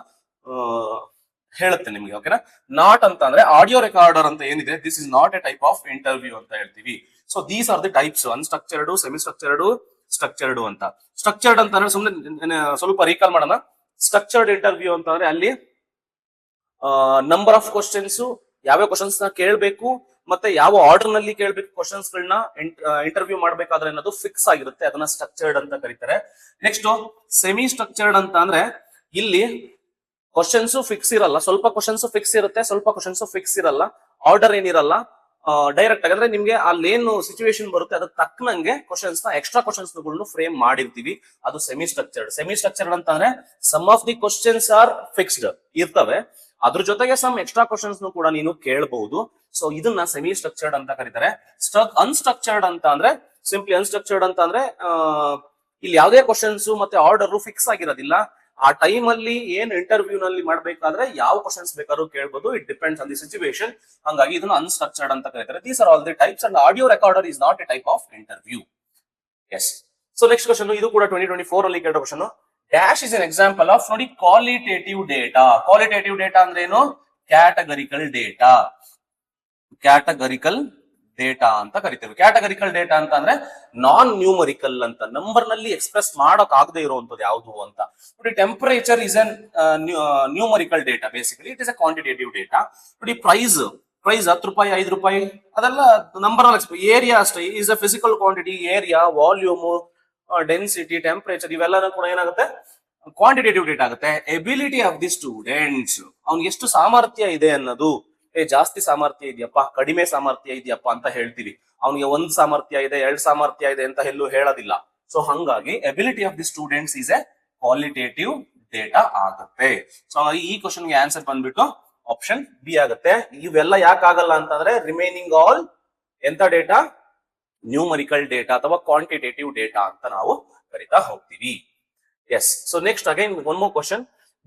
ಹೇಳುತ್ತೆ ನಿಮ್ಗೆ. ಓಕೆನಾ? ನಾಟ್ ಅಂತ ಅಂದ್ರೆ ಆಡಿಯೋ ರೆಕಾರ್ಡರ್ ಅಂತ ಏನಿದೆ, this is not a type of interview ಅಂತ ಹೇಳ್ತೀವಿ. So these are the types, unstructured, semi structured, structured ಅಂತ. ಸ್ಟ್ರಕ್ಚರ್ಡ್ ಅಂತ ಅಂದ್ರೆ ಸುಮ್ಮನೆ ಸ್ವಲ್ಪ ರೀಕಾಲ್ ಮಾಡೋಣ. ಸ್ಟ್ರಕ್ಚರ್ಡ್ ಇಂಟರ್ವ್ಯೂ ಅಂತ ಅಂದ್ರೆ ಅಲ್ಲಿ ನಂಬರ್ ಆಫ್ ಕ್ವಶನ್ಸ್, ಯಾವ್ಯಾವ ಕ್ವಶನ್ಸ್ ನ ಕೇಳಬೇಕು ಮತ್ತೆ ಯಾವ ಆರ್ಡರ್ ನಲ್ಲಿ ಕೇಳಬೇಕು ಕ್ವಶನ್ಸ್ ಗಳನ್ನ ಇಂಟರ್ವ್ಯೂ ಮಾಡ್ಬೇಕಾದ್ರೆ ಅನ್ನೋದು ಫಿಕ್ಸ್ ಆಗಿರುತ್ತೆ. ಅದನ್ನ ಸ್ಟ್ರಕ್ಚರ್ಡ್ ಅಂತ ಕರೀತಾರೆ. ನೆಕ್ಸ್ಟ್ ಸೆಮಿ ಸ್ಟ್ರಕ್ಚರ್ಡ್ ಅಂತ ಅಂದ್ರೆ ಇಲ್ಲಿ ಕ್ವಶನ್ಸ್ ಫಿಕ್ಸ್ ಇರಲ್ಲ, ಸ್ವಲ್ಪ ಕ್ವಶನ್ಸ್ ಫಿಕ್ಸ್ ಇರುತ್ತೆ, ಸ್ವಲ್ಪ ಕ್ವಶನ್ಸ್ ಫಿಕ್ಸ್ ಇರಲ್ಲ, ಆರ್ಡರ್ ಏನಿರಲ್ಲ, ಡೈರೆಕ್ಟ್ ಆಗಿ ಅಂದ್ರೆ ನಿಮ್ಗೆ ಅಲ್ಲೇನು ಸಿಚುವೇಶನ್ ಬರುತ್ತೆ ಅದಕ್ಕೆ ತಕ್ಕನಂಗೆ ಕ್ವಶನ್ಸ್ ನ ಎಕ್ಸ್ಟ್ರಾ ಕ್ವಶನ್ಸ್ ಗಳನ್ನು ಫ್ರೇಮ್ ಮಾಡಿರ್ತೀವಿ. ಅದು ಸೆಮಿ ಸ್ಟ್ರಕ್ಚರ್ಡ್. ಸೆಮಿ ಸ್ಟ್ರಕ್ಚರ್ಡ್ ಅಂತ ಅಂದ್ರೆ some of the questions are fixed ಇರ್ತವೆ, ಅದ್ರ ಜೊತೆಗೆ ಸಮ್ ಎಕ್ಸ್ಟ್ರಾ ಕ್ವಶನ್ಸ್ ಕೂಡ ನೀನು ಕೇಳಬಹುದು. ಸೊ ಇದನ್ನ ಸೆಮಿ ಸ್ಟ್ರಕ್ಚರ್ಡ್ ಅಂತ ಕರೀತಾರೆ. ಅನ್ಸ್ಟ್ರಕ್ಚರ್ಡ್ ಅಂತ ಅಂದ್ರೆ ಸಿಂಪ್ಲಿ ಅನ್ಸ್ಟ್ರಕ್ಚರ್ಡ್ ಅಂತ ಅಂದ್ರೆ ಇಲ್ಲಿ ಯಾವುದೇ ಕ್ವಶನ್ಸ್ ಮತ್ತೆ ಆರ್ಡರ್ ಫಿಕ್ಸ್ ಆಗಿರೋದಿಲ್ಲ. ಆ ಟೈಮ್ ಅಲ್ಲಿ ಏನ್ ಇಂಟರ್ವ್ಯೂ ನಲ್ಲಿ ಮಾಡ್ಬೇಕಾದ್ರೆ ಯಾವ ಕ್ವಶನ್ಸ್ ಬೇಕಾದ್ರೂ ಕೇಳಬಹುದು. It depends on the situation. ಹಂಗಾಗಿ ಇದನ್ನ ಅನ್ಸ್ಟ್ರಕ್ಚರ್ಡ್ ಅಂತ ಕರೀತಾರೆ. These are all the types and audio recorder is not a type of interview. Yes. So next question, ಇದು ಕೂಡ 2024 ಅಲ್ಲಿ ಕೇಳೋ question. Dash is an example of, ನೋಡಿ, ಕ್ವಾಲಿಟೇಟಿವ್ ಡೇಟಾ. ಕ್ವಾಲಿಟೇಟಿವ್ ಡೇಟಾ ಅಂದ್ರೆ ಏನು? ಕ್ಯಾಟಗರಿಕಲ್ ಡೇಟಾ. ಕ್ಯಾಟಗರಿಕಲ್ ಡೇಟಾ ಅಂತ ಕರಿತೇವೆ. ಕ್ಯಾಟಗರಿಕಲ್ ಡೇಟಾ ಅಂತ ಅಂದ್ರೆ ನಾನ್ ನ್ಯೂಮರಿಕಲ್ ಅಂತ, ನಂಬರ್ ನಲ್ಲಿ ಎಕ್ಸ್ಪ್ರೆಸ್ ಮಾಡಕ್ ಆಗದೆ ಇರುವಂತದ್ದು ಯಾವುದು ಅಂತ. ನೋಡಿ, temperature is an numerical data. Basically it is a quantitative data. ನೋಡಿ, ಪ್ರೈಸ್ 10 ರೂಪಾಯಿ 5 ರೂಪಾಯಿ ಅದೆಲ್ಲ ನಂಬರ್ ಅಲ್ಲಿ. ಏರಿಯಾ ಅಷ್ಟೇ, is a physical quantity. Area, volume, density, temperature ಇವೆಲ್ಲ ಕೂಡ ಏನಾಗುತ್ತೆ? ಕ್ವಾಂಟಿಟೇಟಿವ್ ಡೇಟಾ ಆಗುತ್ತೆ. ಎಬಿಲಿಟಿ ಆಫ್ ದಿ ಸ್ಟೂಡೆಂಟ್ಸ್, ಅವ್ನಿಗೆ ಎಷ್ಟು ಸಾಮರ್ಥ್ಯ ಇದೆ ಅನ್ನೋದು. ಜಾಸ್ತಿ ಸಾಮರ್ಥ್ಯ ಇದೆಯಪ್ಪ, ಕಡಿಮೆ ಸಾಮರ್ಥ್ಯ ಇದೆಯಪ್ಪ ಅಂತ ಹೇಳ್ತೀವಿ. ಅವನಿಗೆ 1 ಸಾಮರ್ಥ್ಯ ಇದೆ, 2 ಸಾಮರ್ಥ್ಯ ಇದೆ ಅಂತ ಎಲ್ಲೂ ಹೇಳೋದಿಲ್ಲ. ಸೊ ಹಂಗಾಗಿ ability of the students is A qualitative data ಆಗುತ್ತೆ. ಸೊ ಹಾಗಾಗಿ ಈ ಕ್ವಶನ್ ಗೆ ಆನ್ಸರ್ ಬಂದ್ಬಿಟ್ಟು ಆಪ್ಷನ್ ಬಿ ಆಗುತ್ತೆ. ಇವೆಲ್ಲ ಯಾಕೆ ಆಗಲ್ಲ ಅಂತಂದ್ರೆ ರಿಮೈನಿಂಗ್ ಆಲ್ ಎಂತ ಡೇಟಾ? ನ್ಯೂಮರಿಕಲ್ ಡೇಟಾ ಅಥವಾ ಕ್ವಾಂಟಿಟೇಟಿವ್ ಡೇಟಾ ಅಂತ ನಾವು ಕರಿತಾ ಹೋಗ್ತೀವಿ. Yes. So next again one more question.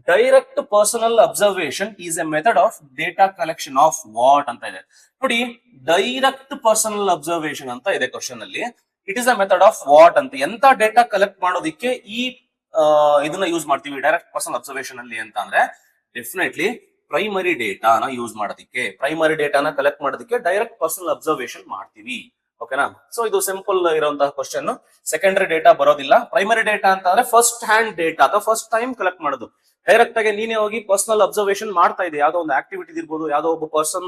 Direct personal observation is a method of data collection of what ಅಂತ ಇದೆ. ನೋಡಿ, ಡೈರೆಕ್ಟ್ ಪರ್ಸನಲ್ ಅಬ್ಸರ್ವೇಷನ್ ಅಂತ ಇದೆ ಕ್ವಶನ್ ಅಲ್ಲಿ. It is a method of what ಅಂತ. ಎಂತ ಡೇಟಾ ಕಲೆಕ್ಟ್ ಮಾಡೋದಿಕ್ಕೆ ಈ ಇದನ್ನ ಯೂಸ್ ಮಾಡ್ತೀವಿ ಡೈರೆಕ್ಟ್ ಪರ್ಸನಲ್ ಅಬ್ಸರ್ವೇಷನ್ ಅಲ್ಲಿ ಅಂತ ಅಂದ್ರೆ ಡೆಫಿನೆಟ್ಲಿ ಪ್ರೈಮರಿ ಡೇಟಾನ ಯೂಸ್ ಮಾಡೋದಿಕ್ಕೆ, ಪ್ರೈಮರಿ ಡೇಟಾನ ಕಲೆಕ್ಟ್ ಮಾಡೋದಿಕ್ಕೆ ಡೈರೆಕ್ಟ್ ಪರ್ಸನಲ್ ಅಬ್ಸರ್ವೇಷನ್ ಮಾಡ್ತೀವಿ. ಓಕೆನಾ? ಸೊ ಇದು ಸಿಂಪಲ್ ಇರುವಂತಹ ಕ್ವಶನ್. ಸೆಕೆಂಡರಿ ಡೇಟಾ ಬರೋದಿಲ್ಲ. ಪ್ರೈಮರಿ ಡೇಟಾ ಅಂತ ಅಂದ್ರೆ ಫಸ್ಟ್ ಹ್ಯಾಂಡ್ ಡೇಟಾ ಅಥವಾ ಫಸ್ಟ್ ಟೈಮ್ ಕಲೆಕ್ಟ್ ಮಾಡೋದು. ಡೈರೆಕ್ಟ್ ಆಗಿ ನೀನೇ ಹೋಗಿ ಪರ್ಸನಲ್ ಅಬ್ಸರ್ವೇಷನ್ ಮಾಡ್ತಾ ಇದೆ, ಯಾವ್ದೋ ಒಂದು ಆಕ್ಟಿವಿಟಿ ಇರ್ಬೋದು, ಯಾವ್ದೋ ಒಬ್ಬ ಪರ್ಸನ್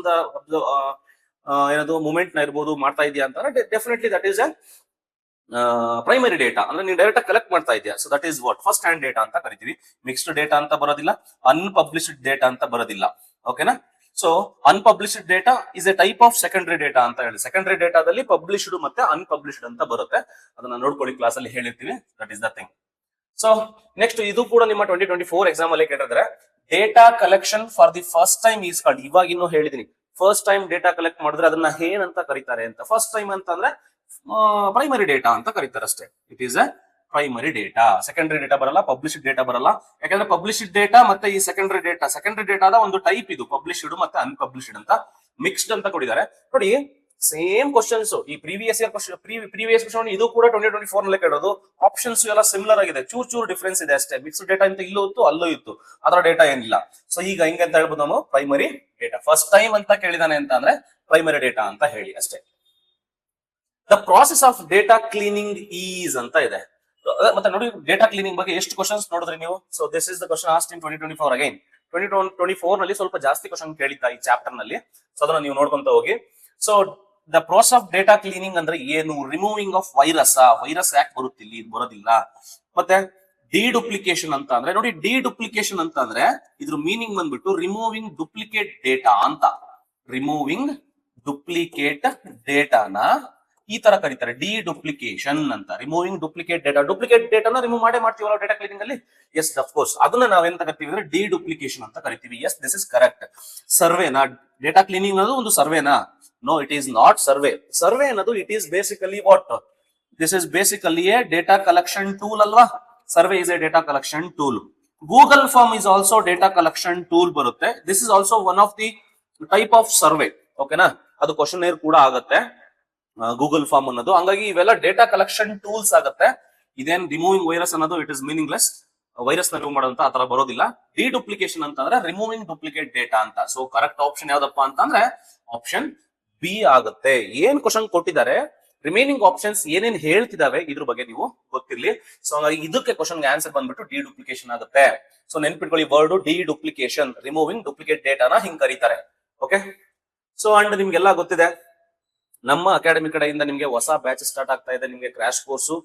ಏನದು ಮೂವ್ಮೆಂಟ್ ನ ಇರ್ಬೋದು ಮಾಡ್ತಾ ಇದೆಯಾ ಅಂತಂದ್ರೆ definitely that is A primary data. ಅಂದ್ರೆ ನೀವು ಡೈರೆಕ್ಟ್ ಆಗಿ ಕಲೆಕ್ಟ್ ಮಾಡ್ತಾ ಇದೆಯಾ. So that is what first hand data ಅಂತ ಕರಿತೀವಿ. ಮಿಕ್ಸ್ಡ್ ಡೇಟಾ ಅಂತ ಬರೋದಿಲ್ಲ, ಅನ್ಪಬ್ಲಿಷ್ಡ್ ಡೇಟಾ ಅಂತ ಬರೋದಿಲ್ಲ. ಓಕೆನಾ? So unpublished data is a type of secondary data ಅಂತ ಹೇಳಿ. ಸೆಕೆಂಡರಿ ಡೇಟಾದಲ್ಲಿ ಪಬ್ಲಿಷ್ಡ್ ಮತ್ತೆ ಅನ್ಪಬ್ಲಿಷ್ಡ್ ಅಂತ ಬರುತ್ತೆ. ಅದನ್ನ ನೋಡ್ಕೊಳ್ಳಿ, ಕ್ಲಾಸ್ ಅಲ್ಲಿ ಹೇಳಿರ್ತೀವಿ. That is the thing. So next ಇದು ಕೂಡ ನಿಮ್ಮ 2024 ಎಕ್ಸಾಮ್ ಅಲ್ಲಿ ಕೇಳಿದ್ರೆ data collection for the first time is called. ಇವಾಗ ಇನ್ನೂ ಹೇಳಿದೀನಿ, ಫಸ್ಟ್ ಟೈಮ್ ಡೇಟಾ ಕಲೆಕ್ಟ್ ಮಾಡಿದ್ರೆ ಅದನ್ನ ಏನಂತ ಕರೀತಾರೆ ಅಂತ. ಫಸ್ಟ್ ಟೈಮ್ ಅಂತ ಅಂದ್ರೆ ಪ್ರೈಮರಿ ಡೇಟಾ ಅಂತ ಕರೀತಾರೆ ಅಷ್ಟೇ. It is A primary data. Secondary data ಬರಲ್ಲ, ಪಬ್ಲಿಷ್ಡ್ ಡೇಟಾ ಬರಲ್ಲ. ಯಾಕಂದ್ರೆ ಪಬ್ಲಿಷ್ಡ್ ಡೇಟಾ ಮತ್ತೆ ಈ ಸೆಕೆಂಡರಿ ಡೇಟಾದ ಒಂದು ಟೈಪ್ ಇದು, ಪಬ್ಲಿಷ್ಡ್ ಮತ್ತೆ ಅನ್ಪಬ್ಲಿಷ್ಡ್ ಅಂತ ಮಿಕ್ಸ್ಡ್ ಅಂತ ಕೊಟ್ಟಿದ್ದಾರೆ ನೋಡಿ. ಸೇಮ್ ಕ್ವಶನ್ಸ್ ಈ ಪ್ರೀವಿಯಸ್ ಕ್ವಶನ್ ಇದು ಕೂಡ 2024 ನಲ್ಲಿ ಕೇಳೋದು. ಆಪ್ಷನ್ಸ್ ಎಲ್ಲ ಸಿಮಿಲರ್ ಆಗಿದೆ, ಚೂರ್ ಡಿಫರೆನ್ಸ್ ಇದೆ ಅಷ್ಟೇ. ಮಿಕ್ಸ್ಡ್ ಡೇಟಾ ಅಂತ ಇಲ್ಲೂ ಇತ್ತು, ಅಲ್ಲೂ ಇತ್ತು, ಅದರ ಡೇಟಾ ಏನಿಲ್ಲ. ಸೊ ಈಗ ಹಿಂಗೆ ಅಂತ ಹೇಳ್ಬೋದು ನಾವು ಪ್ರೈಮರಿ ಡೇಟಾ. ಫಸ್ಟ್ ಟೈಮ್ ಅಂತ ಕೇಳಿದಾನೆ ಅಂತ ಅಂದ್ರೆ ಪ್ರೈಮರಿ ಡೇಟಾ ಅಂತ ಹೇಳಿ ಅಷ್ಟೇ. The process of data cleaning is ಅಂತ ಇದೆ. ಮತ್ತೆ ನೋಡಿ ಡೇಟಾ ಕ್ಲೀನಿಂಗ್ ಬಗ್ಗೆ ಎಷ್ಟು ಕ್ವಶನ್ಸ್ ನೋಡಿದ್ರಿ ನೀವು. So this is the question asked in 2024 again. 2024 ನಲ್ಲಿ ಸ್ವಲ್ಪ ಜಾಸ್ತಿ ಕ್ವಶನ್ ಕೇಳಿದ್ದ ಈ ಚಾಪ್ಟರ್ ನಲ್ಲಿ. ಸೊ ಅದನ್ನ ನೀವು ನೋಡ್ಕೊಂತ ಹೋಗಿ. So the process of data cleaning ಅಂದ್ರೆ ಏನು? ರಿಮೂವಿಂಗ್ ಆಫ್ ವೈರಸ್ ಯಾಕೆ ಬರುತ್ತೆ ಇಲ್ಲಿ, ಇದು ಬರೋದಿಲ್ಲ. ಮತ್ತೆ ಡಿಡುಪ್ಲಿಕೇಶನ್ ಅಂತ ಅಂದ್ರೆ ನೋಡಿ, ಡಿಡುಪ್ಲಿಕೇಶನ್ ಅಂತ ಅಂದ್ರೆ ಇದ್ರ ಮೀನಿಂಗ್ ಬಂದ್ಬಿಟ್ಟು ರಿಮೂವಿಂಗ್ ಡುಪ್ಲಿಕೇಟ್ ಡೇಟಾ ಅಂತ. ರಿಮೂವಿಂಗ್ ಡುಪ್ಲಿಕೇಟ್ ಡೇಟಾನ ಈ ತರ ಕರೀತಾರೆ, ಡಿಡುಪ್ಲಿಕೇಶನ್ ಅಂತ. ರಿಮೂವಿಂಗ್ ಡುಪ್ಲಿಕೇಟ್ ಡೇಟಾನ ರಿಮೂವ್ ಮಾಡ್ತೀವಲ್ಲ ಡೇಟಾ ಕ್ಲೀನಿಂಗ್ ಅಲ್ಲಿ. ಎಸ್ ಅಫ್ ಕೋರ್ಸ್, ಅದನ್ನ ನಾವೆಂತ ಕರಿತೀವಿ ಅಂದ್ರೆ ಡಿಡುಪ್ಲಿಕೇಶನ್ ಅಂತ ಕರಿತೀವಿ. Yes, this is correct. ಸರ್ವೇನಾ ಡೇಟಾ ಕ್ಲೀನಿಂಗ್ ಅನ್ನೋದು ಒಂದು ಸರ್ವೇನಾ? No, it is not survey. Survey ಅನ್ನೋದು it is basically what? This is basically a data collection tool ಅಲ್ವಾ? Survey is a data collection tool. Google form is also data collection tool ಬರುತ್ತೆ. This is also one of the type of survey. ಓಕೆನಾ? ಅದು questionnaire ಕೂಡ ಆಗುತ್ತೆ Google form ಅನ್ನೋದು. ಹಂಗಾಗಿ ಇವೆಲ್ಲ data collection tools ಆಗುತ್ತೆ. ಇದೇನ್ ರಿಮೂವಿಂಗ್ ವೈರಸ್ ಅನ್ನೋದು ಇಟ್ ಇಸ್ ಮೀನಿಂಗ್ಲೆಸ್. ವೈರಸ್ ನ ರಿಮೂವ್ ಮಾಡೋಂತ ಆತರ ಬರೋದಿಲ್ಲ. ಡಿಡುಪ್ಲಿಕೇಶನ್ ಅಂತಂದ್ರೆ ರಿಮೂವಿಂಗ್ ಡುಪ್ಲಿಕೇಟ್ ಡೇಟಾ ಅಂತ. ಸೊ ಕರೆಕ್ಟ್ ಆಪ್ಷನ್ ಯಾವ್ದಪ್ಪ ಅಂತಂದ್ರೆ ಆಪ್ಷನ್ ಬಿ ಆಗುತ್ತೆ. ಏನ್ ಕ್ವಶನ್ ಕೊಟ್ಟಿದ್ದಾರೆ, ರಿಮೈನಿಂಗ್ ಆಪ್ಷನ್ಸ್ ಏನೇನ್ ಹೇಳ್ತಿದಾವೆ ಇದ್ರ ಬಗ್ಗೆ ನೀವು ಗೊತ್ತಿರ್ಲಿ. ಸೊ ಹಾಗಾಗಿ ಇದಕ್ಕೆ ಕ್ವಶನ್ ಆನ್ಸರ್ ಬಂದ್ಬಿಟ್ಟು ಡಿಡುಪ್ಲಿಕೇಶನ್ ಆಗುತ್ತೆ. ಸೊ ನೆನ್ಪಿಟ್ಕೊಳ್ಳಿ ವರ್ಡ್ ಡಿಡುಪ್ಲಿಕೇಶನ್, ರಿಮೂವಿಂಗ್ ಡುಪ್ಲಿಕೇಟ್ ಡೇಟಾನ ಹಿಂಗ್ ಕರೀತಾರೆ. ಓಕೆ. ಸೊ ಅಂಡ್ ನಿಮ್ಗೆಲ್ಲ ಗೊತ್ತಿದೆ, ನಮ್ಮ ಅಕಾಡೆಮಿ ಕಡೆಯಿಂದ ನಿಮ್ಗೆ ಹೊಸ ಬ್ಯಾಚ್ ಸ್ಟಾರ್ಟ್ ಆಗ್ತಾ ಇದೆ. ನಿಮ್ಗೆ ಕ್ರಾಶ್ ಕೋರ್ಸು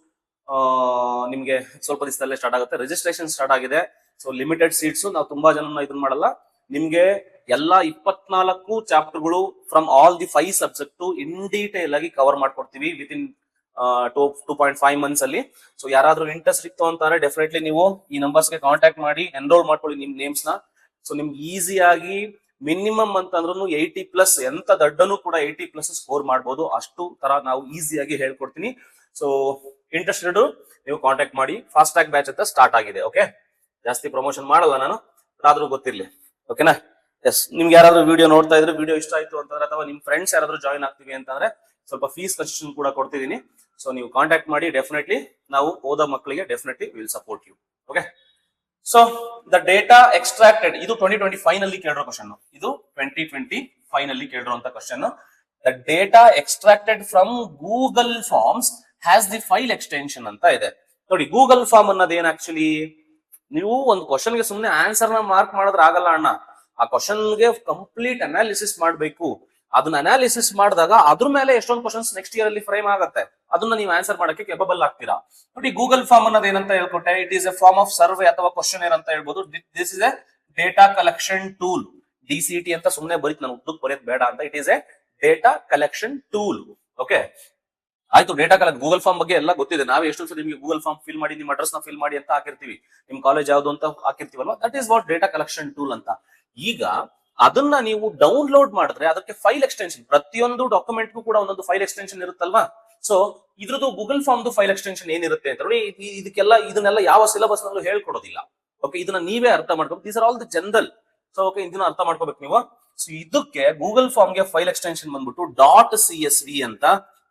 ನಿಮ್ಗೆ ಸ್ವಲ್ಪ ದಿವಸದಲ್ಲೇ ಸ್ಟಾರ್ಟ್ ಆಗುತ್ತೆ. ರಿಜಿಸ್ಟ್ರೇಷನ್ ಸ್ಟಾರ್ಟ್ ಆಗಿದೆ. ಸೊ ಲಿಮಿಟೆಡ್ ಸೀಟ್ಸ್, ನಾವು ತುಂಬಾ ಜನ ಇದನ್ನ ಮಾಡಲ್ಲ. ನಿಮ್ಗೆ ಎಲ್ಲಾ 24 ಚಾಪ್ಟರ್ಗಳು from all the 5 subject in detail ಆಗಿ ಕವರ್ ಮಾಡ್ಕೊಡ್ತೀವಿ ವಿತ್ ಇನ್ 2.5 ಮಂತ್ಸ್ ಅಲ್ಲಿ. ಸೊ ಯಾರಾದ್ರೂ ಇಂಟ್ರೆಸ್ಟ್ ಇತ್ತು ಅಂತಾರೆ ಡೆಫಿನೆಟ್ಲಿ ನೀವು ಈ ನಂಬರ್ಸ್ಗೆ ಕಾಂಟ್ಯಾಕ್ಟ್ ಮಾಡಿ ಎನ್ರೋಲ್ ಮಾಡ್ಕೊಳ್ಳಿ ನಿಮ್ ನೇಮ್ಸ್ ನ. ಸೊ ನಿಮ್ಗೆ ಈಸಿಯಾಗಿ ಮಿನಿಮಮ್ ಅಂತಂದ್ರೂ 80+ ಎಂತ ದೊಡ್ಡನು ಕೂಡ 80+ ಸ್ಕೋರ್ ಮಾಡ್ಬೋದು. ಅಷ್ಟು ತರ ನಾವು ಈಸಿಯಾಗಿ ಹೇಳ್ಕೊಡ್ತೀನಿ. ಸೊ ಇಂಟ್ರೆಸ್ಟೆಡ್ ನೀವು ಕಾಂಟ್ಯಾಕ್ಟ್ ಮಾಡಿ. ಫಾಸ್ಟ್ ಟ್ರ್ಯಾಕ್ ಬ್ಯಾಚ್ ಅಂತ ಸ್ಟಾರ್ಟ್ ಆಗಿದೆ. ಓಕೆ, ಜಾಸ್ತಿ ಪ್ರಮೋಷನ್ ಮಾಡಲ್ಲ ನಾನು, ಆದ್ರೂ ಗೊತ್ತಿರ್ಲಿ. ಓಕೆನಾ? ಎಸ್, ನಿಮ್ಗೆ ಯಾರಾದ್ರೂ ವಿಡಿಯೋ ನೋಡ್ತಾ ಇದ್ರೆ, ವಿಡಿಯೋ ಇಷ್ಟ ಆಯ್ತು ಅಂತಂದ್ರೆ, ಅಥವಾ ನಿಮ್ ಫ್ರೆಂಡ್ಸ್ ಯಾರಾದ್ರೂ ಜಾಯ್ನ್ ಆಗ್ತೀವಿ ಅಂತಂದ್ರೆ ಸ್ವಲ್ಪ ಫೀಸ್ ಕನ್ಸೆಷನ್ ಕೂಡ ಕೊಡ್ತಿದ್ದೀನಿ. ಸೊ ನೀವು ಕಾಂಟ್ಯಾಕ್ಟ್ ಮಾಡಿ. ಡೆಫಿನೆಟ್ಲಿ ನಾವು ಓದೋ ಮಕ್ಕಳಿಗೆ definitely will support you. Okay. So the data extracted, ಇದು 2025 ನಲ್ಲಿ ಕೇಳಿರೋ ಕ್ವಶನ್. ಇದು 2025 ನಲ್ಲಿ ಕೇಳಿರುವಂತ question. The data extracted from Google forms has the file extension ಅಂತ ಇದೆ. ನೋಡಿ, ಗೂಗಲ್ ಫಾರ್ಮ್ ಅನ್ನೋದು ಏನ್ ಆಕ್ಚುಲಿ, ನೀವು ಒಂದು ಕ್ವಶನ್ಗೆ ಸುಮ್ಮನೆ ಆನ್ಸರ್ ನ ಮಾರ್ಕ್ ಮಾಡಿದ್ರೆ ಆಗಲ್ಲ ಅಣ್ಣ. ಆ ಕ್ವಶನ್ಗೆ ಕಂಪ್ಲೀಟ್ ಅನಾಲಿಸಿಸ್ ಮಾಡಬೇಕು. ಅದನ್ನ ಅನಾಲಿಸಿಸ್ ಮಾಡಿದಾಗ ಅದ್ರ ಮೇಲೆ ಎಷ್ಟೊಂದು ಕ್ವಶನ್ಸ್ ನೆಕ್ಸ್ಟ್ ಇಯರ್ ಅಲ್ಲಿ ಫ್ರೇಮ್ ಆಗುತ್ತೆ. ಅದನ್ನ ನೀವು ಆನ್ಸರ್ ಮಾಡಕ್ಕೆ ಕೆಪಬಲ್ ಆಗ್ತೀರಾ. ನೋಡಿ, ಗೂಗಲ್ ಫಾರ್ಮ್ ಅನ್ನೋದು ಏನಂತ ಹೇಳ್ಕೊಟ್ಟೆ, it is a form of survey ಅಥವಾ ಕ್ವಶನ್ ಏರ್ ಅಂತ ಹೇಳ್ಬೋದು. This is a data collection tool. DCT ಅಂತ ಸುಮ್ಮನೆ ಬರೀತ್, ನಾನು ಉದ್ದಕ್ಕೆ ಬರೆಯೋದು ಬೇಡ ಅಂತ. It is a data collection tool. Okay, ಆಯ್ತು. ಡೇಟಾ ಕಲೆಕ್ಟ್, ಗೂಗಲ್ ಫಾರ್ಮ್ ಬಗ್ಗೆ ಎಲ್ಲ ಗೊತ್ತಿದೆ. ನಾವೇ ಎಷ್ಟು ಸಲ ನಿಮಗೆ ಗೂಗಲ್ ಫಾರ್ಮ್ ಫಿಲ್ ಮಾಡಿ, ನಿಮ್ಮ ಅಡ್ರೆಸ್ ನ ಫಿಲ್ ಮಾಡಿ ಅಂತ ಹಾಕಿರ್ತೀವಿ. ನಿಮ್ ಕಾಲೇಜ್ ಯಾವ್ದು ಅಂತ ಹಾಕಿರ್ತೀವಲ್ವಾ, that is what data collection tool ಅಂತ. ಈಗ ಅದನ್ನ ನೀವು ಡೌನ್ಲೋಡ್ ಮಾಡಿದ್ರೆ ಅದಕ್ಕೆ ಫೈಲ್ ಎಕ್ಸ್ಟೆನ್ಷನ್, ಪ್ರತಿಯೊಂದು ಡಾಕ್ಯುಮೆಂಟ್ಗೂ ಕೂಡ ಒಂದೊಂದು ಫೈಲ್ ಎಕ್ಸ್ಟೆನ್ಷನ್ ಇರುತ್ತಲ್ವಾ. ಸೊ ಇದ್ರದ್ದು ಗೂಗಲ್ ಫಾರ್ಮ್ ಫೈಲ್ ಎಕ್ಸ್ಟೆನ್ಷನ್ ಏನಿರುತ್ತೆ ಅಂತ ನೋಡಿ. ಇದನ್ನೆಲ್ಲ ಯಾವ ಸಿಲೆಬಸ್ ನಲ್ಲೂ ಹೇಳ್ಕೊಡೋದಿಲ್ಲ. ಓಕೆ, ಇದನ್ನ ನೀವೇ ಅರ್ಥ ಮಾಡ್ಕೋಬೇಕು. These are all the general. So okay, ಇದನ್ನ ಅರ್ಥ ಮಾಡ್ಕೋಬೇಕು ನೀವು. ಸೊ ಇದಕ್ಕೆ ಗೂಗಲ್ ಫಾರ್ಮ್ ಗೆ ಫೈಲ್ ಎಕ್ಸ್ಟೆನ್ಷನ್ ಬಂದ್ಬಿಟ್ಟು .csv ಅಂತ.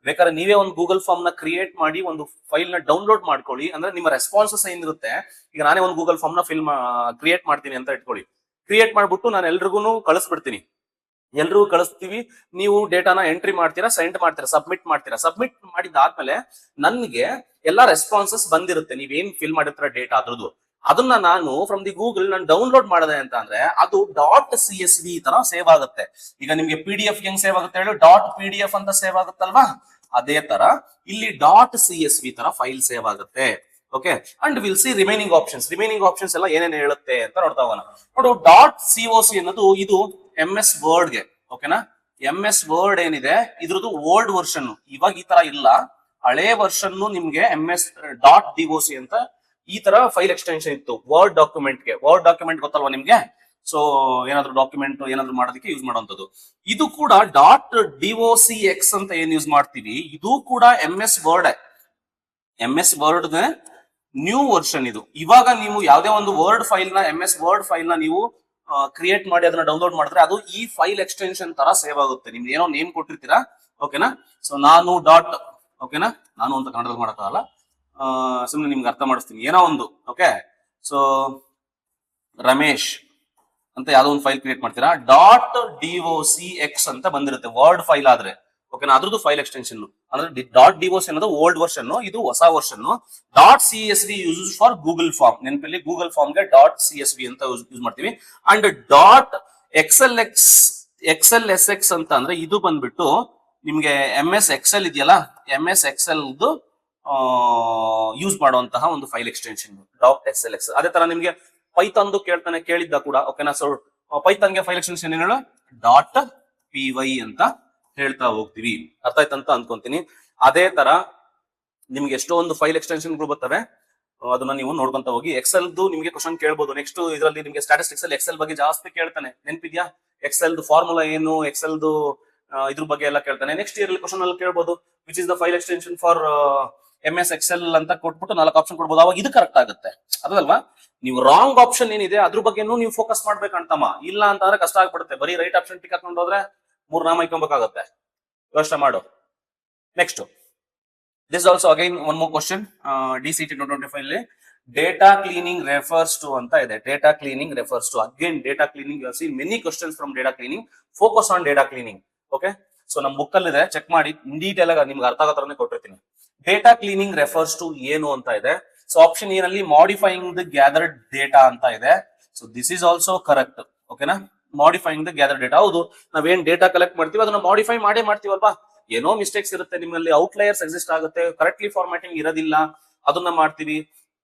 ಬೇಕಾದ್ರೆ ನೀವೇ ಒಂದು ಗೂಗಲ್ ಫಾರ್ಮ್ ನ ಕ್ರಿಯೇಟ್ ಮಾಡಿ ಒಂದು ಫೈಲ್ ನ ಡೌನ್ಲೋಡ್ ಮಾಡ್ಕೊಳ್ಳಿ. ಅಂದ್ರೆ ನಿಮ್ಮ ರೆಸ್ಪಾನ್ಸಸ್ ಏನಿರುತ್ತೆ, ಈಗ ನಾನೇ ಒಂದು ಗೂಗಲ್ ಫಾರ್ಮ್ ನ ಕ್ರಿಯೇಟ್ ಮಾಡ್ತೀನಿ ಅಂತ ಇಟ್ಕೊಳ್ಳಿ. ಕ್ರಿಯೇಟ್ ಮಾಡ್ಬಿಟ್ಟು ನಾನು ಎಲ್ರಿಗೂ ಕಳಿಸ್ಬಿಡ್ತೀನಿ. ಎಲ್ರಿಗೂ ಕಳಿಸ್ತೀವಿ. ನೀವು ಡೇಟಾನ ಎಂಟ್ರಿ ಮಾಡ್ತೀರಾ, ಸೆಂಡ್ ಮಾಡ್ತೀರಾ, ಸಬ್ಮಿಟ್ ಮಾಡ್ತೀರಾ. ಸಬ್ಮಿಟ್ ಮಾಡಿದಾದ್ಮೇಲೆ ನನ್ಗೆ ಎಲ್ಲಾ ರೆಸ್ಪಾನ್ಸಸ್ ಬಂದಿರುತ್ತೆ. ನೀವೇನ್ ಫಿಲ್ ಮಾಡಿರ್ತೀರ ಡೇಟಾ ಅದ್ರದ್ದು. ಅದನ್ನ ನಾನು ಫ್ರಮ್ ದಿ ಗೂಗಲ್ ನಾನು ಡೌನ್ಲೋಡ್ ಮಾಡಿದೆ ಅಂತ ಅಂದ್ರೆ ಅದು .csv ತರ ಸೇವ್ ಆಗುತ್ತೆ. ಈಗ ನಿಮ್ಗೆ PDF ಹೆಂಗ್ ಸೇವ್ ಆಗುತ್ತೆ ಹೇಳಿ, .pdf ಅಂತ ಸೇವ್ ಆಗುತ್ತಲ್ವಾ, ಅದೇ ತರ ಇಲ್ಲಿ .csv ತರ ಫೈಲ್ ಸೇವ್ ಆಗುತ್ತೆ. Okay, and will see remaining options ಎಲ್ಲ ಏನೇನು ಹೇಳುತ್ತೆ ಅಂತ ನೋಡ್ತಾ ಹೋಗೋಣ. ನೋಡು, .coc ಅನ್ನೋದು ಇದು MS ವರ್ಡ್ ಗೆ. ಓಕೆನಾ, MS ವರ್ಡ್ ಏನಿದೆ ಇದ್ರದ್ದು ಓಲ್ಡ್ ವರ್ಷನ್. ಇವಾಗ ಈ ತರ ಇಲ್ಲ, ಹಳೆ ವರ್ಷನ್ ನಿಮ್ಗೆ MS .doc ಅಂತ ಈ ತರ ಫೈಲ್ ಎಕ್ಸ್ಟೆನ್ಷನ್ ಇತ್ತು ವರ್ಡ್ ಡಾಕ್ಯುಮೆಂಟ್ ಗೆ. ವರ್ಡ್ ಡಾಕ್ಯುಮೆಂಟ್ ಗೊತ್ತಲ್ವಾ ನಿಮ್ಗೆ. ಸೊ ಏನಾದ್ರು ಡಾಕ್ಯುಮೆಂಟ್ ಏನಾದ್ರು ಮಾಡೋದಕ್ಕೆ ಯೂಸ್ ಮಾಡುವಂತದ್ದು. ಇದು ಕೂಡ .docx ಅಂತ ಏನ್ ಯೂಸ್ ಮಾಡ್ತೀವಿ, ಇದು ಕೂಡ MS word. MS word new version ಇದು. ಇವಾಗ ನೀವು ಯಾವುದೇ ಒಂದು ವರ್ಡ್ ಫೈಲ್ ನ MS ವರ್ಡ್ ಫೈಲ್ ನ ನೀವು ಕ್ರಿಯೇಟ್ ಮಾಡಿ ಅದನ್ನ ಡೌನ್ಲೋಡ್ ಮಾಡಿದ್ರೆ ಅದು ಈ ಫೈಲ್ ಎಕ್ಸ್ಟೆನ್ಷನ್ ತರ ಸೇವ್ ಆಗುತ್ತೆ. ನಿಮ್ಗೆ ಏನೋ ನೇಮ್ ಕೊಟ್ಟಿರ್ತೀರಾ, ಓಕೆನಾ. ಸೊ ನಾನು ಡಾಟ್, ಓಕೆನಾ, ನಾನು ಅಂತ ಕನ್ನಡದಲ್ಲಿ ಮಾಡಕ್ಕಾಗಲ್ಲ, ಸುಮ್ಮನೆ ನಿಮ್ಗೆ ಅರ್ಥ ಮಾಡಿಸ್ತೀನಿ. ಏನೋ ಒಂದು, ಓಕೆ. ಸೊ ರಮೇಶ್ ಅಂತ ಯಾವ್ದೋ ಒಂದು ಫೈಲ್ ಕ್ರಿಯೇಟ್ ಮಾಡ್ತೀರಾ, .docx ಅಂತ ಬಂದಿರುತ್ತೆ ವರ್ಡ್ ಫೈಲ್ ಆದ್ರೆ, ಓಕೆನಾ. ಅದ್ರದ್ದು ಫೈಲ್ ಎಕ್ಸ್ಟೆನ್ಷನ್ ಅಂದ್ರೆ .doc ಅನ್ನೋದು ಓಲ್ಡ್ ವರ್ಷನ್, ಇದು ಹೊಸ version. .csv use for Google form, ನೆನಪಲ್ಲಿ ಗೂಗಲ್ ಫಾರ್ಮ್ ಗೆ .csv ಅಂತ ಯೂಸ್ ಮಾಡ್ತೀವಿ. ಅಂಡ್ .xlsx ಅಂತ ಅಂದ್ರೆ ಇದು ಬಂದ್ಬಿಟ್ಟು ನಿಮ್ಗೆ MS ಎಕ್ಸೆಲ್ ಇದೆಯಲ್ಲ, MS ಎಕ್ಸೆಲ್ ಯೂಸ್ ಮಾಡುವಂತಹ ಒಂದು ಫೈಲ್ ಎಕ್ಸ್ಟೆನ್ಷನ್ .xlx. ಅದೇ ತರ ನಿಮ್ಗೆ ಪೈಥಾನ್ ಕೇಳಿದ್ದ ಕೂಡ, ಓಕೆನಾ. ಸೊ ಪೈಥಾನ್ ಗೆ ಫೈಲ್ ಎಕ್ಸ್ಟೆನ್ಷನ್ ಏನು ಹೇಳು, .py ಅಂತ ಹೇಳ್ತಾ ಹೋಗ್ತೀವಿ. ಅರ್ಥ ಆಯ್ತಂತ ಅನ್ಕೊಂತೀನಿ. ಅದೇ ತರ ನಿಮ್ಗೆ ಎಷ್ಟೊಂದು ಫೈಲ್ ಎಕ್ಸ್ಟೆನ್ಷನ್ಗಳು ಬರ್ತವೆ, ಅದನ್ನ ನೀವು ನೋಡ್ಕೊಂತ ಹೋಗಿ. ಎಕ್ಸೆಲ್ದು ನಿಮ್ಗೆ ಕ್ವಶನ್ ಕೇಳ್ಬೋದು. ನೆಕ್ಸ್ಟ್ ಇದರಲ್ಲಿ ನಿಮ್ಗೆ ಸ್ಟಾಟಿಸ್ಟಿಕ್ಸ್ ಅಲ್ಲಿ ಎಕ್ಸೆಲ್ ಬಗ್ಗೆ ಜಾಸ್ತಿ ಕೇಳ್ತಾನೆ, ನೆನಪಿದ್ಯಾ? ಎಕ್ಸೆಲ್ದು ಫಾರ್ಮುಲಾ ಏನು, ಎಕ್ಸೆಲ್ದು ಇದ್ರ ಬಗ್ಗೆ ಎಲ್ಲ ಕೇಳ್ತಾನೆ. ನೆಕ್ಸ್ಟ್ ಇಯರ್ ಕ್ವಶನ್ ಅಲ್ಲಿ ಕೇಳ್ಬೋದು, which is the file extension for MS Excel ಅಂತ ಕೊಟ್ಬಿಟ್ಟು 4 ಆಪ್ಷನ್ ಕೊಡ್ಬೋದು. ಅವಾಗ ಇದು ಕರೆಕ್ಟ್ ಆಗುತ್ತೆ, ಅದಲ್ವಾ? ನೀವು ರಾಂಗ್ ಆಪ್ಷನ್ ಏನಿದೆ ಅದ್ರ ಬಗ್ಗೆನೂ ನೀವು ಫೋಕಸ್ ಮಾಡ್ಬೇಕಂತಮ್ಮ. ಇಲ್ಲ ಅಂತಂದ್ರೆ ಕಷ್ಟ ಆಗ್ಬಿಡುತ್ತೆ. ಬರೀ ರೈಟ್ ಆಪ್ಷನ್ ಟಿಕ್ ಹಾಕೊಂಡು ಹೋದ್ರೆ 3 ನಾಮ ಇಕ್ಕೊಬೇಕಾಗತ್ತೆ. ಯೋಚನೆ ಮಾಡು. Next, this also again one more question, DCT 2025 ಅಲ್ಲಿ ಡೇಟಾ ಕ್ಲೀನಿಂಗ್ ರೆಫರ್ಸ್ ಟು ಅಂತ ಇದೆ. Data cleaning refers to, again data cleaning. You seen many questions from data cleaning. Focus on data cleaning, okay. So ನಮ್ಮ book ಅಲ್ಲಿ ಇದೆ, check ಮಾಡಿ, ಇನ್ detail ಆಗಿ ನಿಮ್ಗೆ ಅರ್ಥ ಆಗೋ ತರನೇ ಕೊಟ್ಟಿರ್ತೀನಿ. ಡೇಟಾ ಕ್ಲೀನಿಂಗ್ ರೆಫರ್ಸ್ ಟು ಏನು ಅಂತ ಇದೆ. ಸೊ ಆಪ್ಷನ್ ಎ ನಲ್ಲಿ ಮಾಡಿಫೈಯಿಂಗ್ ದ ಗ್ಯಾದರ್ಡ್ ಡೇಟಾ ಅಂತ ಇದೆ. So this is also correct, ಓಕೆನಾ. ಮಾಡಿಫೈಯಿಂಗ್ ದ ಗ್ಯಾದರ್ಡ್ ಡೇಟಾ, ಹೌದು, ನಾವೇನ್ ಡೇಟಾ ಕಲೆಕ್ಟ್ ಮಾಡ್ತೀವಿ ಅದನ್ನ ಮಾಡಿಫೈ ಮಾಡ್ತೀವಲ್ವಾ. ಏನೋ ಮಿಸ್ಟೇಕ್ಸ್ ಇರುತ್ತೆ ನಿಮ್ಮಲ್ಲಿ, ಔಟ್ಲೈಯರ್ಸ್ ಎಕ್ಸಿಸ್ಟ್ ಆಗುತ್ತೆ, ಕರೆಕ್ಟ್ಲಿ ಫಾರ್ಮ್ಯಾಟಿಂಗ್ ಇರೋದಿಲ್ಲ, ಅದನ್ನ ಮಾಡ್ತೀವಿ.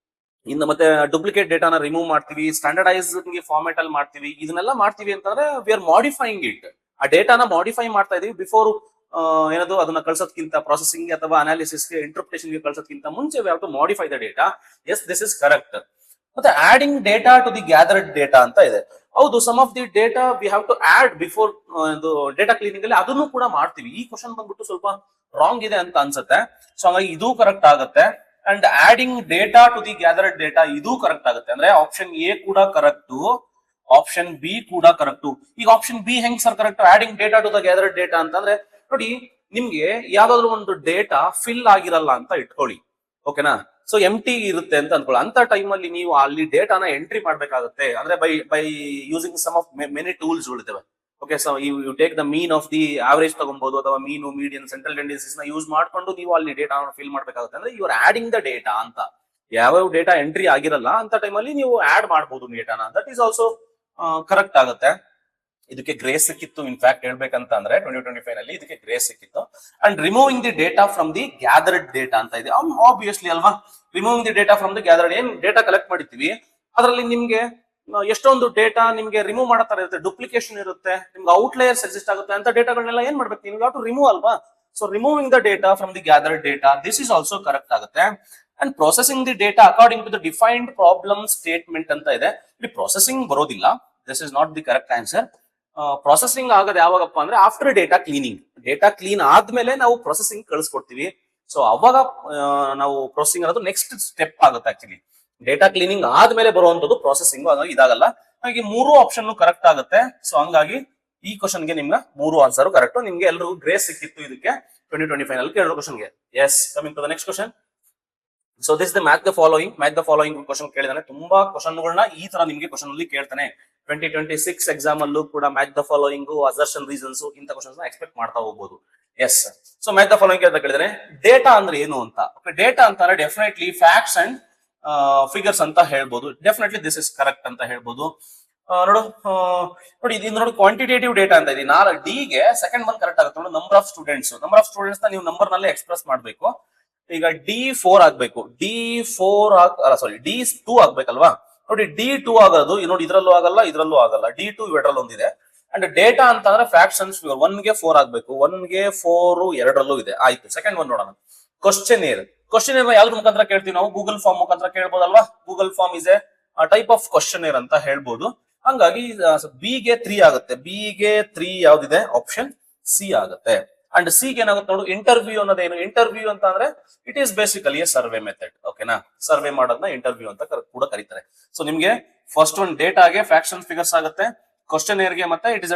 ಇನ್ನು ಮತ್ತೆ ಡೂಪ್ಲಿಕೇಟ್ ಡೇಟಾನ ರಿಮೂವ್ ಮಾಡ್ತೀವಿ, ಸ್ಟ್ಯಾಂಡರ್ಡೈಸ್ ಫಾರ್ಮ್ಯಾಟ್ ಅಲ್ಲಿ ಮಾಡ್ತೀವಿ. ಇದನ್ನೆಲ್ಲ ಮಾಡ್ತೀವಿ ಅಂತಂದ್ರೆ ವಿ ಆರ್ ಮಾಡಿಫೈಯಿಂಗ್ ಇಟ್. ಆ ಡೇಟಾನ ಮಾಡಿಫೈ ಮಾಡ್ತಾ ಇದೀವಿ ಬಿಫೋರ್ ಏನದು ಅದನ್ನ ಕಳ್ಸೋದ್ಕಿಂತ, ಪ್ರೊಸೆಸಿಂಗ್ ಅಥವಾ ಅನಾಲಿಸಿಸ್ಗೆ, ಇಂಟರ್ಪ್ರಿಟೇಷನ್ ಗೆ ಕಳ್ಸೋದ್ಕಿಂತ ಮುಂಚೆ we have to modify the data. Yes, this is correct. ಮತ್ತೆ adding data to the gathered data ಅಂತ ಇದೆ. ಹೌದು, some of the data we have to add before data cleaning ಅಲ್ಲಿ, ಅದನ್ನು ಕೂಡ ಮಾಡ್ತೀವಿ. ಈ ಕ್ವಶನ್ ಬಂದ್ಬಿಟ್ಟು ಸ್ವಲ್ಪ ರಾಂಗ್ ಇದೆ ಅಂತ ಅನ್ಸುತ್ತೆ. ಸೊ ಹಾಗಾಗಿ ಇದು ಕರೆಕ್ಟ್ ಆಗುತ್ತೆ. And adding data to the gathered data, ಇದು ಕರೆಕ್ಟ್ ಆಗುತ್ತೆ. ಅಂದ್ರೆ ಆಪ್ಷನ್ ಎ ಕೂಡ ಕರೆಕ್ಟ್, ಆಪ್ಷನ್ ಬಿ ಕೂಡ ಕರೆಕ್ಟ್. ಈಗ ಆಪ್ಷನ್ ಬಿ ಹೆಂಗ್ sir correct? Adding data to the gathered data ಅಂತಂದ್ರೆ ನೋಡಿ, ನಿಮ್ಗೆ ಯಾವ್ದಾದ್ರು ಒಂದು ಡೇಟಾ ಫಿಲ್ ಆಗಿರಲ್ಲ ಅಂತ ಇಟ್ಕೊಳ್ಳಿ, ಓಕೆನಾ. ಸೊ ಎಂಟಿ ಇರುತ್ತೆ ಅಂತ ಅನ್ಕೊಳ್ಳಿ. ಅಂತ ಟೈಮ್ ಅಲ್ಲಿ ನೀವು ಅಲ್ಲಿ ಡೇಟಾನ ಎಂಟ್ರಿ ಮಾಡ್ಬೇಕಾಗುತ್ತೆ. ಅಂದ್ರೆ by using some of many tools ಇರ್ತವೆ, okay. So you take the mean of the average ತಗೊಬಹುದು, ಅಥವಾ ಮೀನು, ಮೀಡಿಯನ್, ಸೆಂಟ್ರಲ್ ಟೆಂಡೆನ್ಸೀಸ್ ನ ಯೂಸ್ ಮಾಡ್ಕೊಂಡು ನೀವು ಅಲ್ಲಿ ಡೇಟಾ ಫಿಲ್ ಮಾಡ್ಬೇಕಾಗುತ್ತೆ. ಅಂದ್ರೆ you are adding the data ಅಂತ. ಯಾವ್ಯಾವ ಡೇಟಾ ಎಂಟ್ರಿ ಆಗಿರಲ್ಲ ಅಂತ ಟೈಮ್ ಅಲ್ಲಿ ನೀವು ಆಡ್ ಮಾಡಬಹುದು ಡೇಟಾನ. ದಟ್ ಈಸ್ ಆಲ್ಸೋ ಕರೆಕ್ಟ್ ಆಗುತ್ತೆ. ಇದಕ್ಕೆ ಗ್ರೇಸ್ ಸಿಕ್ಕಿತ್ತು, ಇನ್ಫ್ಯಾಕ್ಟ್ ಹೇಳ್ಬೇಕಂತ ಅಂದ್ರೆ 2025 ನಲ್ಲಿ ಇದಕ್ಕೆ ಗ್ರೇಸ್ ಸಿಕ್ಕಿತ್ತು. And removing the data from the gathered data ಅಂತ ಇದೆ. ಆಬ್ವಿಯಸ್ಲಿ ಅಲ್ವಾ, removing the data from the gathered, ಏನ್ ಡೇಟಾ ಕಲೆಕ್ಟ್ ಮಾಡಿರ್ತೀವಿ ಅದರಲ್ಲಿ ನಿಮ್ಗೆ ಎಷ್ಟೊಂದು ಡೇಟಾ ನಿಮ್ಗೆ ರಿಮೂವ್ ಮಾಡೋ ತರ ಇರುತ್ತೆ, ಡುಪ್ಲಿಕೇಶನ್ ಇರುತ್ತೆ, ನಿಮ್ಗೆ ಔಟ್ಲೈಯರ್ಸ್ ಎಕ್ಸಿಸ್ಟ್ ಆಗುತ್ತೆ. ಅಂತ ಡೇಟಾಗಳನ್ನೆಲ್ಲ ಏನ್ ಮಾಡ್ಬೇಕು ನೀವು? ಯು ಹ್ಯಾವ್ ಟು ರಿಮೂವ್ ಅಲ್ವಾ. So removing the data from the gathered data, this is also correct ಆಗುತ್ತೆ. And processing the data according to the defined problem statement ಅಂತ ಇದೆ. ಇಲ್ಲಿ ಪ್ರೊಸೆಸಿಂಗ್ ಬರೋದಿಲ್ಲ, this is not the correct answer. Processing ಆಗೋದು ಯಾವಾಗಪ್ಪ ಅಂದ್ರೆ after data cleaning. Data clean ಆದ್ಮೇಲೆ ನಾವು ಪ್ರೊಸೆಸಿಂಗ್ ಕಳಿಸ್ಕೊಡ್ತೀವಿ. ಸೊ ಅವಾಗ ನಾವು ಪ್ರೊಸೆಸಿಂಗ್ ಅನ್ನೋದು ನೆಕ್ಸ್ಟ್ ಸ್ಟೆಪ್ ಆಗುತ್ತೆ. ಆಕ್ಚುಲಿ ಡೇಟಾ ಕ್ಲೀನಿಂಗ್ ಆದ್ಮೇಲೆ ಬರುವಂತದ್ದು ಪ್ರೊಸೆಸಿಂಗ್, ಹಾಗಾಗಿ ಇದಾಗಲ್ಲ. ಹಾಗಾಗಿ 3 ಆಪ್ಷನ್ ಕರೆಕ್ಟ್ ಆಗುತ್ತೆ. ಸೊ ಹಂಗಾಗಿ ಈ ಕ್ವಶನ್ಗೆ ನಿಮ್ಗೆ 3 ಆನ್ಸರ್ ಕರೆಕ್ಟ್. ನಿಮ್ಗೆ ಎಲ್ಲರಿಗೂ ಗ್ರೇಸ್ ಸಿಕ್ಕಿತ್ತು ಇದಕ್ಕೆ 2025 ನಲ್ಲಿ ಕೇಳೋ ಕ್ವಶನ್ಗೆ. Yes, coming to the next question. So this the match the following question ಕೇಳಿದಾನೆ. ತುಂಬಾ ಕ್ವಶನ್ಗಳನ್ನ ಈ ತರ ನಿಮ್ಗೆ ಕ್ವಶನ್ ಅಲ್ಲಿ ಕೇಳ್ತಾನೆ. 2026 ಎಕ್ಸಾಮ್ ಅಲ್ಲೂ ಕೂಡ match the following, assertion, reasons, ಇಂಥ ಕ್ವಶನ್ಸ್ ಎಕ್ಸ್ಪೆಕ್ಟ್ ಮಾಡ್ತಾ ಹೋಗ್ಬೋದು. Yes, so match the following ಅಂತ ಕೇಳಿದಾನೆ. ಡೇಟಾ ಅಂದ್ರೆ ಏನು ಅಂತ. ಡೇಟಾ ಅಂತಾರೆ ಡೆಫಿನೆಟ್ಲಿ ಫ್ಯಾಕ್ಟ್ಸ್ ಅಂಡ್ ಫಿಗರ್ಸ್ ಅಂತ ಹೇಳ್ಬೋದು. ಡೆಫಿನೆಟ್ಲಿ ದಿಸ್ ಇಸ್ ಕರೆಕ್ಟ್ ಅಂತ ಹೇಳ್ಬೋದು. ನೋಡಿ ಇದು ನೋಡಿ, ಕ್ವಾಂಟಿಟೇಟಿವ್ ಡೇಟಾ ಅಂತ ಇದೆ. ಡಿ ಗೆ ಸೆಕೆಂಡ್ ಒನ್ ಕರೆಕ್ಟ್ ಆಗುತ್ತೆ ನೋಡಿ. ನಂಬರ್ ಆಫ್ ಸ್ಟೂಡೆಂಟ್ಸ್ ನ ನೀವು ನಂಬರ್ ನಲ್ಲಿ ಎಕ್ಸ್ಪ್ರೆಸ್ ಮಾಡ್ಬೇಕು. ಈಗ D4 ಆಗ್ಬೇಕು, D2 ಆಗ್ಬೇಕಲ್ವಾ. ನೋಡಿ D2 ಆಗೋದು ನೋಡಿ, ಇದ್ರಲ್ಲೂ ಆಗಲ್ಲ, ಇದ್ರಲ್ಲೂ ಆಗಲ್ಲ. D2 ಇವೆರಡರಲ್ಲಿ ಒಂದಿದೆ. ಅಂಡ್ ಡೇಟಾ ಅಂತ ಅಂದ್ರೆ ಫ್ಯಾಕ್ಟ್ಸ್ ಅಂಡ್ ಫಿಗರ್. 1 ಗೆ 4 ಆಗ್ಬೇಕು, 1 ಗೆ 4 ಎರಡರಲ್ಲೂ ಇದೆ. ಆಯ್ತು, ಸೆಕೆಂಡ್ ಒನ್ ನೋಡೋಣ. ಕ್ವಶನ್ ಯಾವ್ದ್ರ ಮುಖಾಂತರ ಕೇಳ್ತೀವಿ ನಾವು? ಗೂಗಲ್ ಫಾರ್ಮ್ ಮುಖಾಂತರ ಕೇಳ್ಬೋದಲ್ವಾ. Google form is a type of question ಅಂತ ಹೇಳ್ಬೋದು. ಹಂಗಾಗಿ ಬಿ ಗೆ 3 ಆಗುತ್ತೆ. ಬಿ ಗೆ 3 ಯಾವ್ದಿದೆ? ಆಪ್ಷನ್ ಸಿ ಆಗುತ್ತೆ. ಅಂಡ್ ಸಿ ಏನಾಗುತ್ತೆ ನೋಡು, ಇಂಟರ್ವ್ಯೂ ಅನ್ನೋದೇನು? ಇಂಟರ್ವ್ಯೂ ಅಂತ ಅಂದ್ರೆ it is basically a survey method. ಓಕೆನಾ, ಸರ್ವೆ ಮಾಡೋದನ್ನ ಇಂಟರ್ವ್ಯೂ ಅಂತ ಕೂಡ ಕರೀತಾರೆ. ಸೊ ನಿಮ್ಗೆ ಫಸ್ಟ್ ಒಂದು ಡೇಟಾಗೆ ಫ್ಯಾಕ್ಷನ್ ಫಿಗರ್ಸ್ ಆಗುತ್ತೆ, ಕ್ವಶನ್ ಏರ್ಗೆ ಮತ್ತೆ it is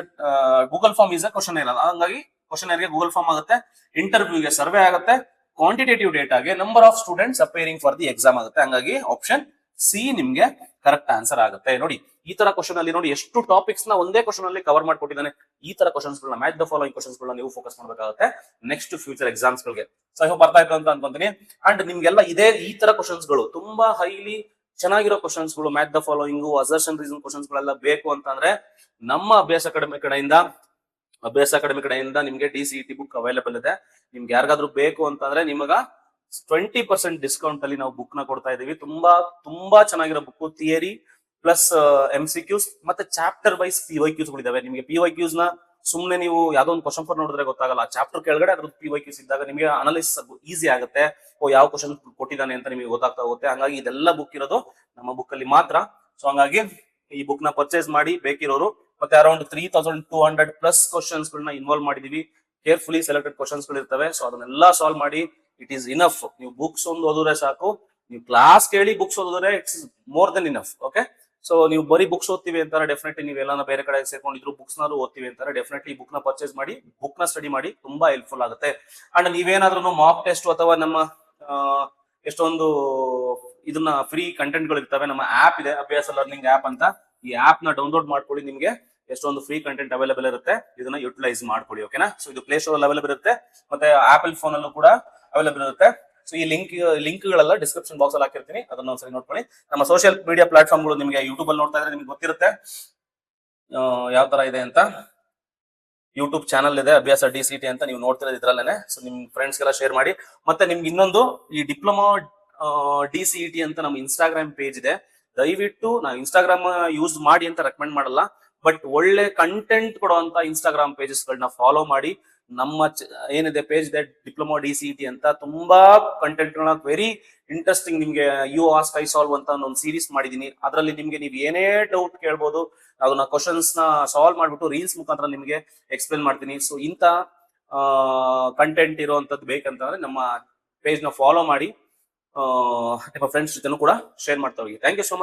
Google form is a questionnaire, ಹಂಗಾಗಿ ಕ್ವಶನ್ ಏರ್ಗೆ ಗೂಗಲ್ ಫಾರ್ಮ್ ಆಗುತ್ತೆ, ಇಂಟರ್ವ್ಯೂಗೆ ಸರ್ವೆ ಆಗುತ್ತೆ, ಕ್ವಾಂಟಿಟೇಟಿವ್ ಡೇಟಾಗೆ number of students appearing for the exam ಆಗುತ್ತೆ. ಹಂಗಾಗಿ ಆಪ್ಷನ್ ಸಿ ನಿಮ್ಗೆ ಕರೆಕ್ಟ್ ಆನ್ಸರ್ ಆಗುತ್ತೆ. ನೋಡಿ ಈ ತರ ಕ್ವಶನ್ ಅಲ್ಲಿ ನೋಡಿ ಎಷ್ಟು ಟಾಪಿಕ್ಸ್ ನ ಒಂದೇ ಕ್ವಶನ್ ಅಲ್ಲಿ ಕವರ್ ಮಾಡ್ಕೊಟ್ಟಿದ್ದಾನೆ. ಈ ತರ ಕ್ವಶನ್ಸ್ ಗಳನ್ನ, ಮ್ಯಾಚ್ ದ ಫಾಲೋಯಿಂಗ್ ಕ್ವಶನ್ಸ್ ಗಳನ್ನ ನೀವು ಫೋಕಸ್ ಮಾಡಬೇಕಾಗುತ್ತೆ ನೆಕ್ಸ್ಟ್ ಫ್ಯೂಚರ್ ಎಕ್ಸಾಮ್ಸ್ ಗಳಿಗೆ. ಸೊ ಐ ಹೋಪ್ ಅರ್ಥ ಆಯ್ತು ಅಂತ ಅನ್ಕೊಂತೀನಿ. ಅಂಡ್ ನಿಮ್ಗೆಲ್ಲ ಈ ತರ ಕ್ವಶನ್ಸ್ ಗಳು ತುಂಬಾ ಹೈಲಿ ಚೆನ್ನಾಗಿರೋ ಕ್ವಶನ್ಸ್ ಗಳು, match the following, assertion reason questions ಗಳೆಲ್ಲ ಬೇಕು ಅಂತಂದ್ರೆ ನಮ್ಮ ಅಭ್ಯಾಸ ಅಕಾಡೆಮಿ ಕಡೆಯಿಂದ ನಿಮ್ಗೆ DCET ಬುಕ್ ಅವೈಲೇಬಲ್ ಇದೆ. ನಿಮ್ಗೆ ಯಾರಿಗಾದ್ರೂ ಬೇಕು ಅಂತಂದ್ರೆ ನಿಮಗ 20% ಡಿಸ್ಕೌಂಟ್ ಅಲ್ಲಿ ನಾವು ಬುಕ್ ನ ಕೊಡ್ತಾ ಇದೀವಿ. ತುಂಬಾ ಚೆನ್ನಾಗಿರೋ ಬುಕ್, ಥಿಯರಿ ಪ್ಲಸ್ MCQs ಮತ್ತೆ ಚಾಪ್ಟರ್ ವೈಸ್ PYQs ಗಳಿದಾವೆ. ನಿಮಗೆ PYQs ನ ಸುಮ್ನೆ ನೀವು ಯಾವ್ದೋ ಒಂದು ಕ್ವಶನ್ ಫಾರ್ ನೋಡಿದ್ರೆ ಗೊತ್ತಾಗಲ್ಲ. ಚಾಪ್ಟರ್ ಕೆಳಗಡೆ ಅದ್ರ PYQs ಇದ್ದಾಗ ನಿಮಗೆ ಅನಾಲಿಸಿಸ್ ಈಸಿ ಆಗುತ್ತೆ. ಯಾವ ಕ್ವಶನ್ ಕೊಟ್ಟಿದ್ದಾನೆ ಅಂತ ನಿಮಗೆ ಗೊತ್ತಾಗ್ತಾ ಹೋಗುತ್ತೆ. ಹಂಗಾಗಿ ಇದೆಲ್ಲ ಬುಕ್ ಇರೋದು ನಮ್ಮ ಬುಕ್ ಅಲ್ಲಿ ಮಾತ್ರ. ಸೊ ಹಂಗಾಗಿ ಈ ಬುಕ್ ನ ಪರ್ಚೇಸ್ ಮಾಡಿ ಬೇಕಿರೋರು. ಮತ್ತೆ ಅರೌಂಡ್ 3200 ಪ್ಲಸ್ ಕ್ವಶನ್ಸ್ ಗಳನ್ನ ಇನ್ವಾಲ್ವ್ ಮಾಡಿದೀವಿ. ಕೇರ್ಫುಲಿ ಸೆಲೆಕ್ಟೆಡ್ ಕ್ವಶನ್ಸ್ ಗಳು ಇರ್ತವೆ. ಸೊ ಅದನ್ನೆಲ್ಲ ಸಾಲ್ವ್ ಮಾಡಿ ಇಟ್ ಈಸ್ ಇನಫ್. ನೀವು ಬುಕ್ಸ್ ಒಂದು ಓದಿದ್ರೆ ಸಾಕು, ನೀವು ಕ್ಲಾಸ್ ಕೇಳಿ ಬುಕ್ಸ್ ಓದಿದ್ರೆ it's more than enough. Okay, so ನೀವು ಬರೀ ಬುಕ್ಸ್ ಓದ್ತೀವಿ ಅಂತಾರೆ, ಡೆಫಿನೆಟ್ಲಿ ನೀವು ಎಲ್ಲ ಬೇರೆ ಕಡೆ ಸೇರ್ಕೊಂಡಿದ್ರು ಬುಕ್ಸ್ ನಾದ್ರು ಓದ್ತೀವಿ ಅಂತಾರೆ, ಡೆಫಿನೆಟ್ಲಿ ಬುಕ್ ನ ಪರ್ಚೇಸ್ ಮಾಡಿ, ಬುಕ್ ನ ಸ್ಟಡಿ ಮಾಡಿ, ತುಂಬಾ ಹೆಲ್ಪ್ಫುಲ್ ಆಗುತ್ತೆ. ಅಂಡ್ ನೀವೇನಾದ್ರೂ ಮಾಕ್ ಟೆಸ್ಟ್ ಅಥವಾ ನಮ್ಮ ಎಷ್ಟೊಂದು ಇದನ್ನ ಫ್ರೀ ಕಂಟೆಂಟ್ ಗಳು ಇರ್ತವೆ. ನಮ್ಮ ಆಪ್ ಇದೆ, ಅಭ್ಯಾಸ ಲರ್ನಿಂಗ್ ಆಪ್ ಅಂತ. ಈ ಆಪ್ ನ ಡೌನ್ಲೋಡ್ ಮಾಡ್ಕೊಳ್ಳಿ, ನಿಮ್ಗೆ ಎಷ್ಟೊಂದು ಫ್ರೀ ಕಂಟೆಂಟ್ ಅವೈಲೇಬಲ್ ಇರುತ್ತೆ. ಇದನ್ನ ಯುಟಿಲೈಸ್ ಮಾಡ್ಕೊಳ್ಳಿ. ಓಕೆನಾ, ಸೊ ಇದು ಪ್ಲೇ ಸ್ಟೋರ್ ಅಲ್ಲಿ ಅವೈಲೇಬಲ್ ಇರುತ್ತೆ, ಮತ್ತೆ ಆಪಲ್ ಫೋನ್ ಅಲ್ಲೂ ಕೂಡ ಅವೈಲೇಬಲ್ ಇರುತ್ತೆ. ಸೊ ಈ ಲಿಂಕ್ ಗಳೆಲ್ಲ ಡಿಸ್ಕ್ರಿಪ್ಷನ್ ಬಾಕ್ಸ್ ಅಲ್ಲಿ ಹಾಕಿರ್ತೀನಿ, ಅದನ್ನ ಒಂದ್ಸರಿ ನೋಡ್ಕೊಳ್ಳಿ. ನಮ್ಮ ಸೋಷಿಯಲ್ ಮೀಡಿಯಾ ಪ್ಲಾಟ್ಫಾರ್ಮ್ ಗಳು ನಿಮಗೆ ಯೂಟ್ಯೂಬ್ ಅಲ್ಲಿ ನೋಡ್ತಾ ಇದ್ರೆ ನಿಮ್ಗೆ ಗೊತ್ತಿರುತ್ತೆ ಯಾವ ತರ ಇದೆ ಅಂತ. ಯೂಟ್ಯೂಬ್ ಚಾನಲ್ ಇದೆ ಅಭ್ಯಾಸ DCET ಅಂತ, ನೀವು ನೋಡ್ತಿರೋದು ಇದ್ರಲ್ಲೇನೆ. ಸೊ ನಿಮ್ ಫ್ರೆಂಡ್ಸ್ ಗೆಲ್ಲ ಶೇರ್ ಮಾಡಿ. ಮತ್ತೆ ನಿಮ್ಗೆ ಇನ್ನೊಂದು, ಈ ಡಿಪ್ಲೊಮಾ DCET ಅಂತ ನಮ್ಮ ಇನ್ಸ್ಟಾಗ್ರಾಮ್ ಪೇಜ್ ಇದೆ. ದಯವಿಟ್ಟು ನಾವು ಇನ್ಸ್ಟಾಗ್ರಾಮ್ ಯೂಸ್ ಮಾಡಿ ಅಂತ ರೆಕಮೆಂಡ್ ಮಾಡಲ್ಲ, ಬಟ್ ಒಳ್ಳೆ ಕಂಟೆಂಟ್ ಕೊಡುವಂತ ಇನ್ಸ್ಟಾಗ್ರಾಮ್ ಪೇಜಸ್ ಗಳನ್ನ ಫಾಲೋ ಮಾಡಿ. ನಮ್ಮ ಏನಿದೆ ಪೇಜ್ ಇದೆ ಡಿಪ್ಲೊಮಾ DCET ಅಂತ, ತುಂಬಾ ಕಂಟೆಂಟ್ ಗಳನ್ನ ವೆರಿ ಇಂಟ್ರೆಸ್ಟಿಂಗ್, ನಿಮ್ಗೆ ಯು ಆಸ್ಕ್ ಐ ಸಾಲ್ವ್ ಅಂತ ಒಂದು ಸೀರೀಸ್ ಮಾಡಿದೀನಿ. ಅದರಲ್ಲಿ ನಿಮ್ಗೆ ನೀವು ಏನೇ ಡೌಟ್ ಕೇಳ್ಬೋದು, ಅದನ್ನ ಕ್ವಶನ್ಸ್ ನ ಸಾಲ್ವ್ ಮಾಡ್ಬಿಟ್ಟು ರೀಲ್ಸ್ ಮುಖಾಂತರ ನಿಮ್ಗೆ ಎಕ್ಸ್ಪ್ಲೇನ್ ಮಾಡ್ತೀನಿ. ಸೊ ಇಂತ ಕಂಟೆಂಟ್ ಇರುವಂತದ್ದು ಬೇಕಂತಂದ್ರೆ ನಮ್ಮ ಪೇಜ್ ನ ಫಾಲೋ ಮಾಡಿ, ನಿಮ್ಮ ಫ್ರೆಂಡ್ಸ್ ಜೊತೆನೂ ಕೂಡ ಶೇರ್ ಮಾಡ್ತಾ ಹೋಗಿ. Thank you so much.